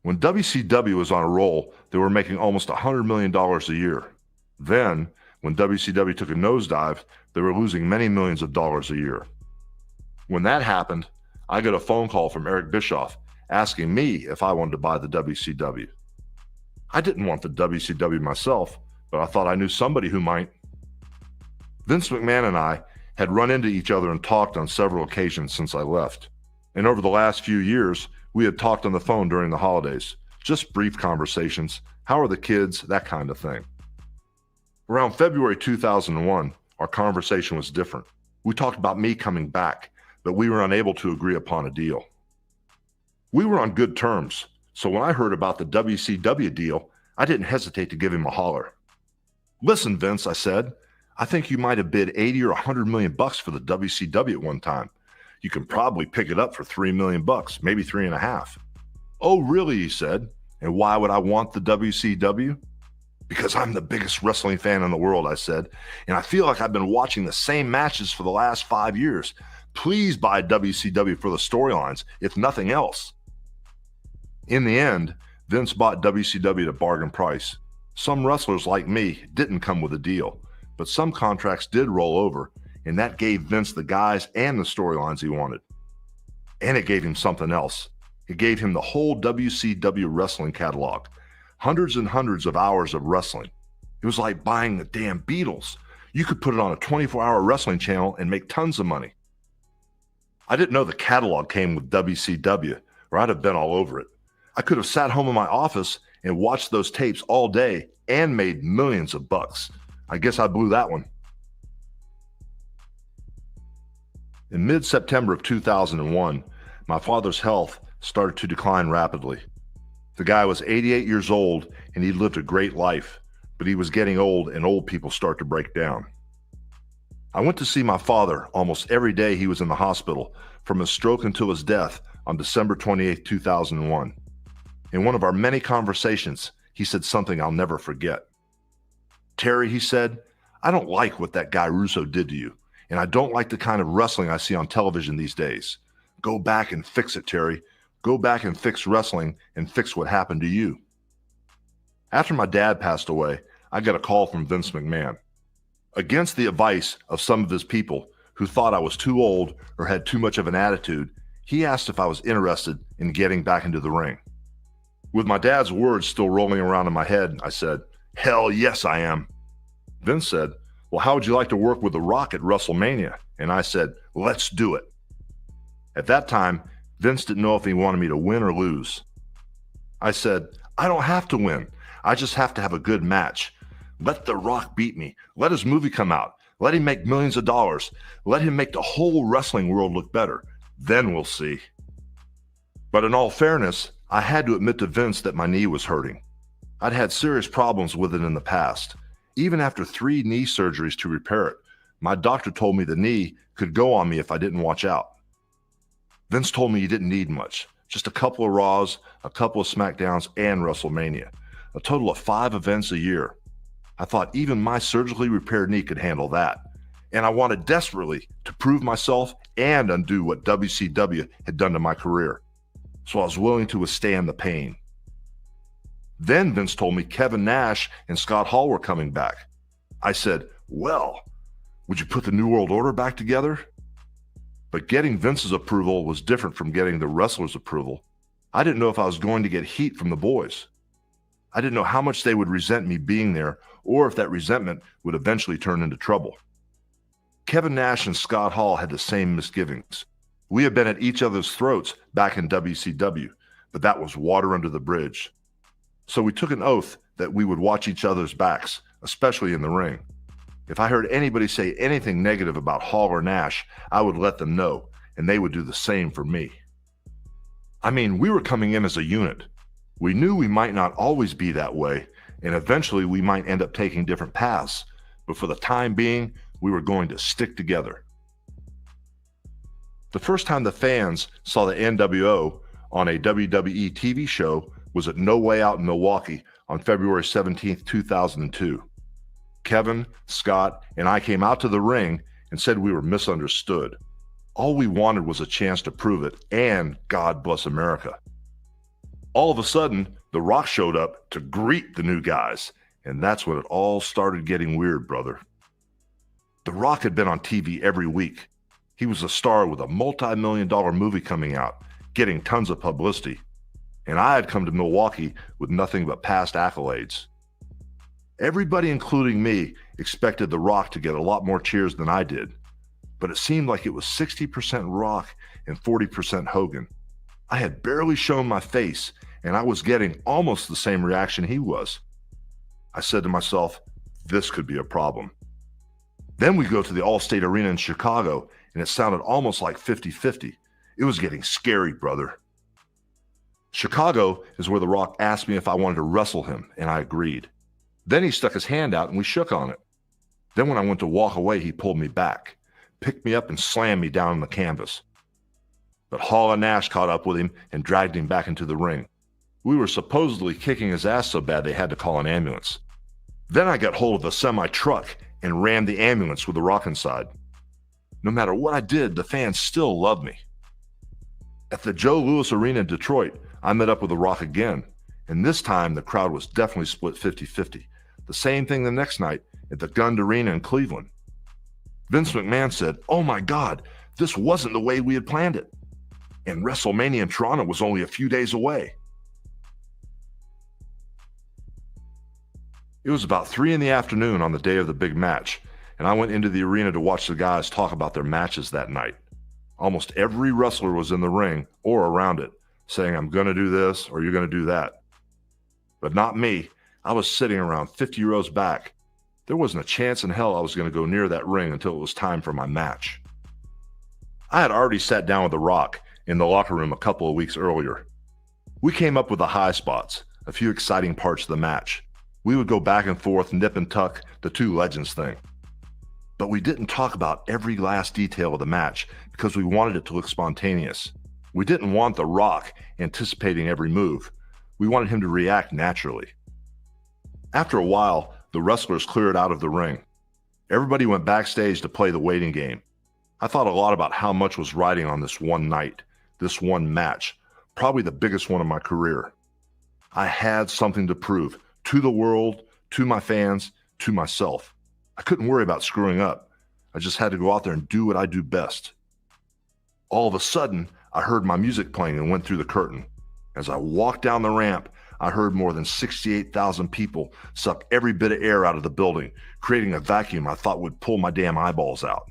When WCW was on a roll, they were making almost $100 million a year. Then, when WCW took a nosedive, they were losing many millions of dollars a year. When that happened, I got a phone call from Eric Bischoff asking me if I wanted to buy the WCW. I didn't want the WCW myself, but I thought I knew somebody who might. Vince McMahon and I had run into each other and talked on several occasions since I left. And over the last few years, we had talked on the phone during the holidays, just brief conversations, how are the kids, that kind of thing. Around February 2001, our conversation was different. We talked about me coming back, but we were unable to agree upon a deal. We were on good terms, so when I heard about the WCW deal, I didn't hesitate to give him a holler. Listen, Vince, I said, I think you might have bid 80 or 100 million bucks for the WCW at one time. You can probably pick it up for $3 million, maybe 3.5. Oh, really? He said. And why would I want the WCW? Because I'm the biggest wrestling fan in the world, I said. And I feel like I've been watching the same matches for the last 5 years. Please buy WCW for the storylines, if nothing else. In the end, Vince bought WCW at a bargain price. Some wrestlers like me didn't come with a deal, but some contracts did roll over. And that gave Vince the guys and the storylines he wanted. And it gave him something else. It gave him the whole WCW wrestling catalog. Hundreds and hundreds of hours of wrestling. It was like buying the damn Beatles. You could put it on a 24-hour wrestling channel and make tons of money. I didn't know the catalog came with WCW, or I'd have been all over it. I could have sat home in my office and watched those tapes all day and made millions of bucks. I guess I blew that one. In mid-September of 2001, my father's health started to decline rapidly. The guy was 88 years old and he'd lived a great life, but he was getting old and old people start to break down. I went to see my father almost every day he was in the hospital, from his stroke until his death on December 28, 2001. In one of our many conversations, he said something I'll never forget. Terry, he said, I don't like what that guy Russo did to you. And I don't like the kind of wrestling I see on television these days. Go back and fix it, Terry. Go back and fix wrestling and fix what happened to you. After my dad passed away, I got a call from Vince McMahon. Against the advice of some of his people who thought I was too old or had too much of an attitude, he asked if I was interested in getting back into the ring. With my dad's words still rolling around in my head, I said, hell yes, I am. Vince said, well, how would you like to work with The Rock at WrestleMania? And I said, let's do it. At that time, Vince didn't know if he wanted me to win or lose. I said, I don't have to win. I just have to have a good match. Let The Rock beat me. Let his movie come out. Let him make millions of dollars. Let him make the whole wrestling world look better. Then we'll see. But in all fairness, I had to admit to Vince that my knee was hurting. I'd had serious problems with it in the past. Even after 3 knee surgeries to repair it, my doctor told me the knee could go on me if I didn't watch out. Vince told me he didn't need much, just a couple of Raws, a couple of SmackDowns, and WrestleMania, a total of 5 events a year. I thought even my surgically repaired knee could handle that, and I wanted desperately to prove myself and undo what WCW had done to my career, so I was willing to withstand the pain. Then Vince told me Kevin Nash and Scott Hall were coming back. I said, well, would you put the New World Order back together? But getting Vince's approval was different from getting the wrestlers' approval. I didn't know if I was going to get heat from the boys. I didn't know how much they would resent me being there, or if that resentment would eventually turn into trouble. Kevin Nash and Scott Hall had the same misgivings. We had been at each other's throats back in WCW, but that was water under the bridge. So we took an oath that we would watch each other's backs, especially in the ring. If I heard anybody say anything negative about Hall or Nash, I would let them know, and they would do the same for me. I mean, we were coming in as a unit. We knew we might not always be that way, and eventually we might end up taking different paths, but for the time being, we were going to stick together. The first time the fans saw the NWO on a WWE TV show was at No Way Out in Milwaukee on February 17th, 2002. Kevin, Scott, and I came out to the ring and said we were misunderstood. All we wanted was a chance to prove it, and God bless America. All of a sudden, The Rock showed up to greet the new guys, and that's when it all started getting weird, brother. The Rock had been on TV every week. He was a star with a multi-million-dollar movie coming out, getting tons of publicity. And I had come to Milwaukee with nothing but past accolades. Everybody, including me, expected The Rock to get a lot more cheers than I did. But it seemed like it was 60% Rock and 40% Hogan. I had barely shown my face, and I was getting almost the same reaction he was. I said to myself, this could be a problem. Then we go to the Allstate Arena in Chicago, and it sounded almost like 50-50. It was getting scary, brother. Chicago is where The Rock asked me if I wanted to wrestle him, and I agreed. Then he stuck his hand out and we shook on it. Then when I went to walk away, he pulled me back, picked me up and slammed me down on the canvas. But Hall and Nash caught up with him and dragged him back into the ring. We were supposedly kicking his ass so bad they had to call an ambulance. Then I got hold of a semi-truck and rammed the ambulance with The Rock inside. No matter what I did, the fans still loved me. At the Joe Louis Arena in Detroit, I met up with The Rock again, and this time the crowd was definitely split 50-50. The same thing the next night at the Gund Arena in Cleveland. Vince McMahon said, "Oh my God, this wasn't the way we had planned it." And WrestleMania in Toronto was only a few days away. It was about 3 p.m. on the day of the big match, and I went into the arena to watch the guys talk about their matches that night. Almost every wrestler was in the ring or around it, saying, "I'm going to do this," or "You're going to do that." But not me. I was sitting around 50 rows back. There wasn't a chance in hell I was going to go near that ring until it was time for my match. I had already sat down with The Rock in the locker room a couple of weeks earlier. We came up with the high spots, a few exciting parts of the match. We would go back and forth, nip and tuck, the two legends thing. But we didn't talk about every last detail of the match because we wanted it to look spontaneous. We didn't want The Rock anticipating every move. We wanted him to react naturally. After a while, the wrestlers cleared out of the ring. Everybody went backstage to play the waiting game. I thought a lot about how much was riding on this one night, this one match, probably the biggest one of my career. I had something to prove to the world, to my fans, to myself. I couldn't worry about screwing up. I just had to go out there and do what I do best. All of a sudden, I heard my music playing and went through the curtain. As I walked down the ramp, I heard more than 68,000 people suck every bit of air out of the building, creating a vacuum I thought would pull my damn eyeballs out.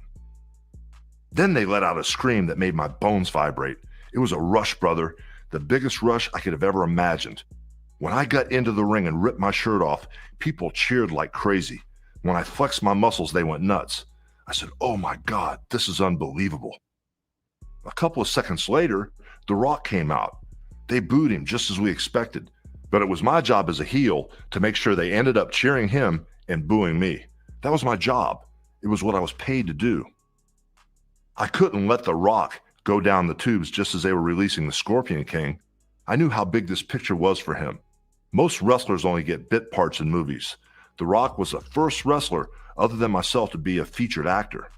Then they let out a scream that made my bones vibrate. It was a rush, brother, the biggest rush I could have ever imagined. When I got into the ring and ripped my shirt off, people cheered like crazy. When I flexed my muscles, they went nuts. I said, "Oh my God, this is unbelievable." A couple of seconds later, The Rock came out. They booed him just as we expected, but it was my job as a heel to make sure they ended up cheering him and booing me. That was my job. It was what I was paid to do. I couldn't let The Rock go down the tubes just as they were releasing the Scorpion King. I knew how big this picture was for him. Most wrestlers only get bit parts in movies. The Rock was the first wrestler other than myself to be a featured actor.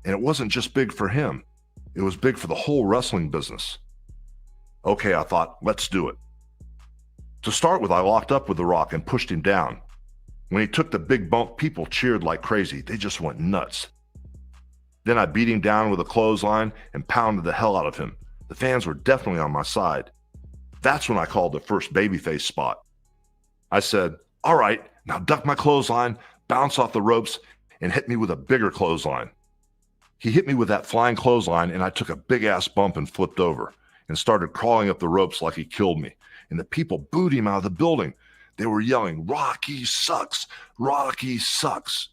And it wasn't just big for him. It was big for the whole wrestling business. Okay, I thought, let's do it. To start with, I locked up with The Rock and pushed him down. When he took the big bump, people cheered like crazy. They just went nuts. Then I beat him down with a clothesline and pounded the hell out of him. The fans were definitely on my side. That's when I called the first babyface spot. I said, "All right, now duck my clothesline, bounce off the ropes, and hit me with a bigger clothesline." He hit me with that flying clothesline, and I took a big-ass bump and flipped over and started crawling up the ropes like he killed me. And the people booed him out of the building. They were yelling, "Rocky sucks! Rocky sucks!"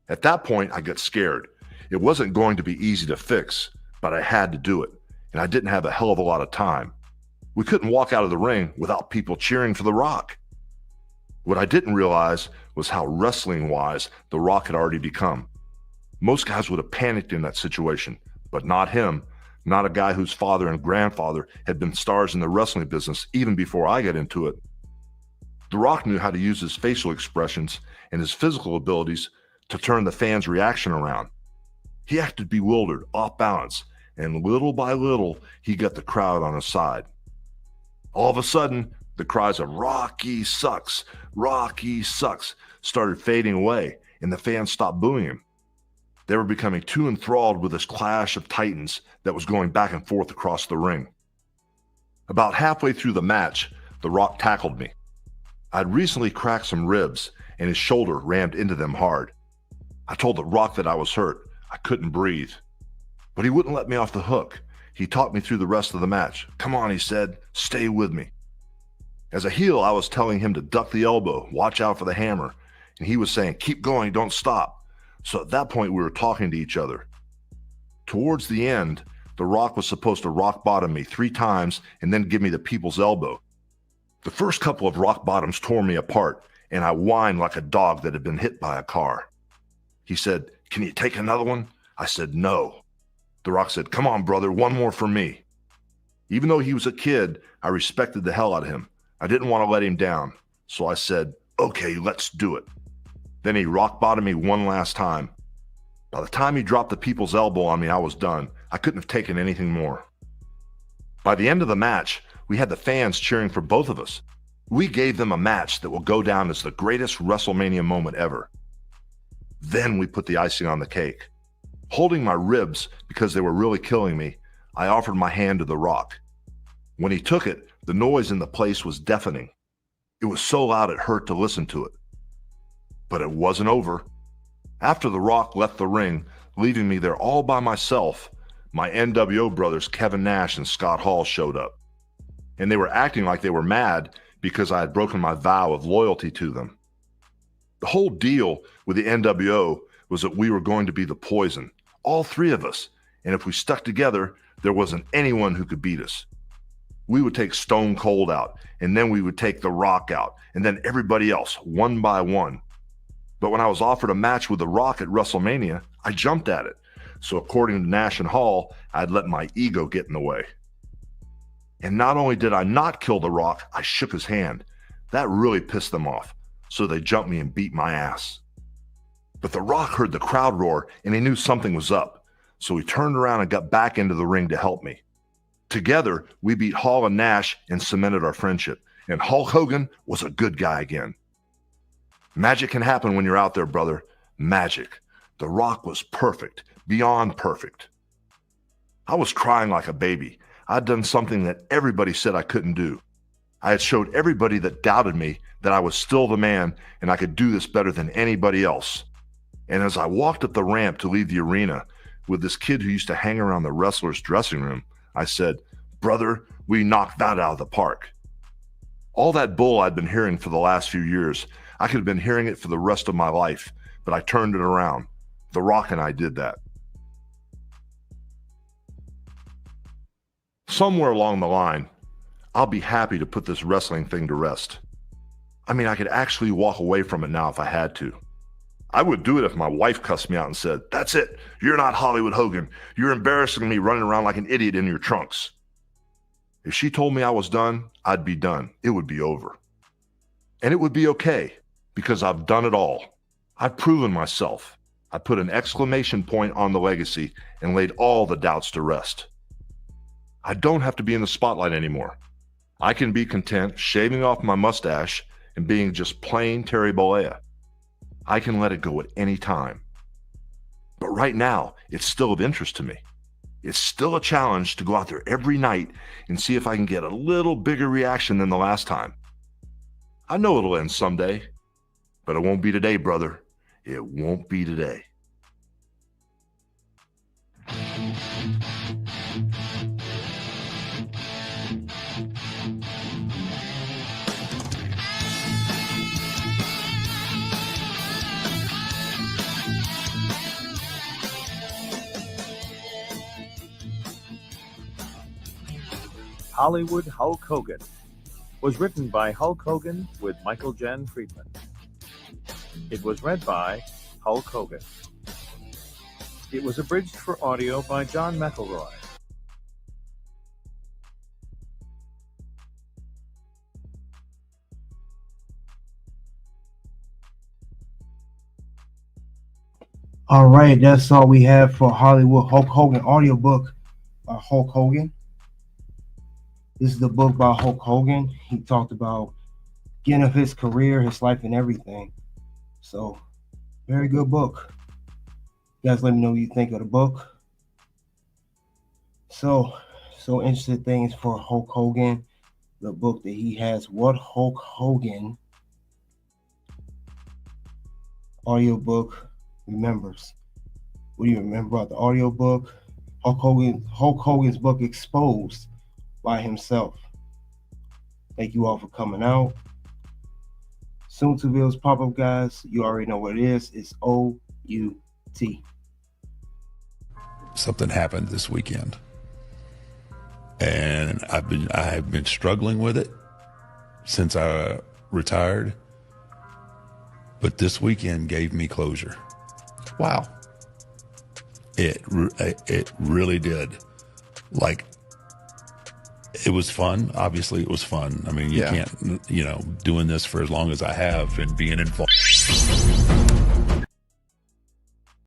At that point, I got scared. It wasn't going to be easy to fix, but I had to do it, and I didn't have a hell of a lot of time. We couldn't walk out of the ring without people cheering for The Rock. What I didn't realize was how wrestling-wise The Rock had already become. Most guys would have panicked in that situation, but not him, not a guy whose father and grandfather had been stars in the wrestling business even before I got into it. The Rock knew how to use his facial expressions and his physical abilities to turn the fans' reaction around. He acted bewildered, off balance, and little by little, he got the crowd on his side. All of a sudden, the cries of "Rocky sucks! Rocky sucks!" started fading away, and the fans stopped booing him. They were becoming too enthralled with this clash of titans that was going back and forth across the ring. About halfway through the match, The Rock tackled me. I'd recently cracked some ribs, and his shoulder rammed into them hard. I told The Rock that I was hurt. I couldn't breathe. But he wouldn't let me off the hook. He talked me through the rest of the match. "Come on," he said. "Stay with me." As a heel, I was telling him to duck the elbow, watch out for the hammer, and he was saying, "Keep going, don't stop." So at that point, we were talking to each other. Towards the end, The Rock was supposed to rock bottom me 3 times and then give me the people's elbow. The first couple of rock bottoms tore me apart, and I whined like a dog that had been hit by a car. He said, "Can you take another one?" I said, "No." The Rock said, "Come on, brother, one more for me." Even though he was a kid, I respected the hell out of him. I didn't want to let him down, so I said, "Okay, let's do it." Then he rock bottomed me one last time. By the time he dropped the people's elbow on me, I was done. I couldn't have taken anything more. By the end of the match, we had the fans cheering for both of us. We gave them a match that will go down as the greatest WrestleMania moment ever. Then we put the icing on the cake. Holding my ribs because they were really killing me, I offered my hand to The Rock. When he took it, the noise in the place was deafening. It was so loud it hurt to listen to it. But it wasn't over. After The Rock left the ring, leaving me there all by myself, my NWO brothers Kevin Nash and Scott Hall showed up. And they were acting like they were mad because I had broken my vow of loyalty to them. The whole deal with the NWO was that we were going to be the Poison, all 3 of us, and if we stuck together, there wasn't anyone who could beat us. We would take Stone Cold out, and then we would take The Rock out, and then everybody else, one by one. But when I was offered a match with The Rock at WrestleMania, I jumped at it. So according to Nash and Hall, I'd let my ego get in the way. And not only did I not kill The Rock, I shook his hand. That really pissed them off, so they jumped me and beat my ass. But The Rock heard the crowd roar, and he knew something was up, so he turned around and got back into the ring to help me. Together, we beat Hall and Nash and cemented our friendship, and Hulk Hogan was a good guy again. Magic can happen when you're out there, brother. Magic. The Rock was perfect, beyond perfect. I was crying like a baby. I'd done something that everybody said I couldn't do. I had showed everybody that doubted me that I was still the man and I could do this better than anybody else. And as I walked up the ramp to leave the arena with this kid who used to hang around the wrestler's dressing room, I said, "Brother, we knocked that out of the park." All that bull I'd been hearing for the last few years, I could have been hearing it for the rest of my life, but I turned it around. The Rock and I did that. Somewhere along the line, I'll be happy to put this wrestling thing to rest. I mean, I could actually walk away from it now if I had to. I would do it if my wife cussed me out and said, "That's it, you're not Hollywood Hogan. You're embarrassing me running around like an idiot in your trunks." If she told me I was done, I'd be done. It would be over. And it would be okay, because I've done it all. I've proven myself. I put an exclamation point on the legacy and laid all the doubts to rest. I don't have to be in the spotlight anymore. I can be content shaving off my mustache and being just plain Terry Bollea. I can let it go at any time. But right now, it's still of interest to me. It's still a challenge to go out there every night and see if I can get a little bigger reaction than the last time. I know it'll end someday, but it won't be today, brother. It won't be today. Hollywood Hulk Hogan was written by Hulk Hogan with Michael Jen Friedman. It was read by Hulk Hogan. It was abridged for audio by John McElroy. All right, that's all we have for Hollywood Hulk Hogan audiobook by Hulk Hogan. This is the book by Hulk Hogan. He talked about getting of his career, his life, and everything. So, very good book. You guys let me know what you think of the book. So interesting things for Hulk Hogan. The book that he has, What Hulk Hogan audiobook remembers. What do you remember about the audiobook? Hulk Hogan's book, Exposed, by himself. Thank you all for coming out. Soon to Bill's pop-up, guys. You already know what it is. It's O-U-T. Something happened this weekend, and I have been struggling with it since I retired. But this weekend gave me closure. Wow. It really did. Like, it was fun. Obviously, it was fun. I mean, you can't, doing this for as long as I have and being involved.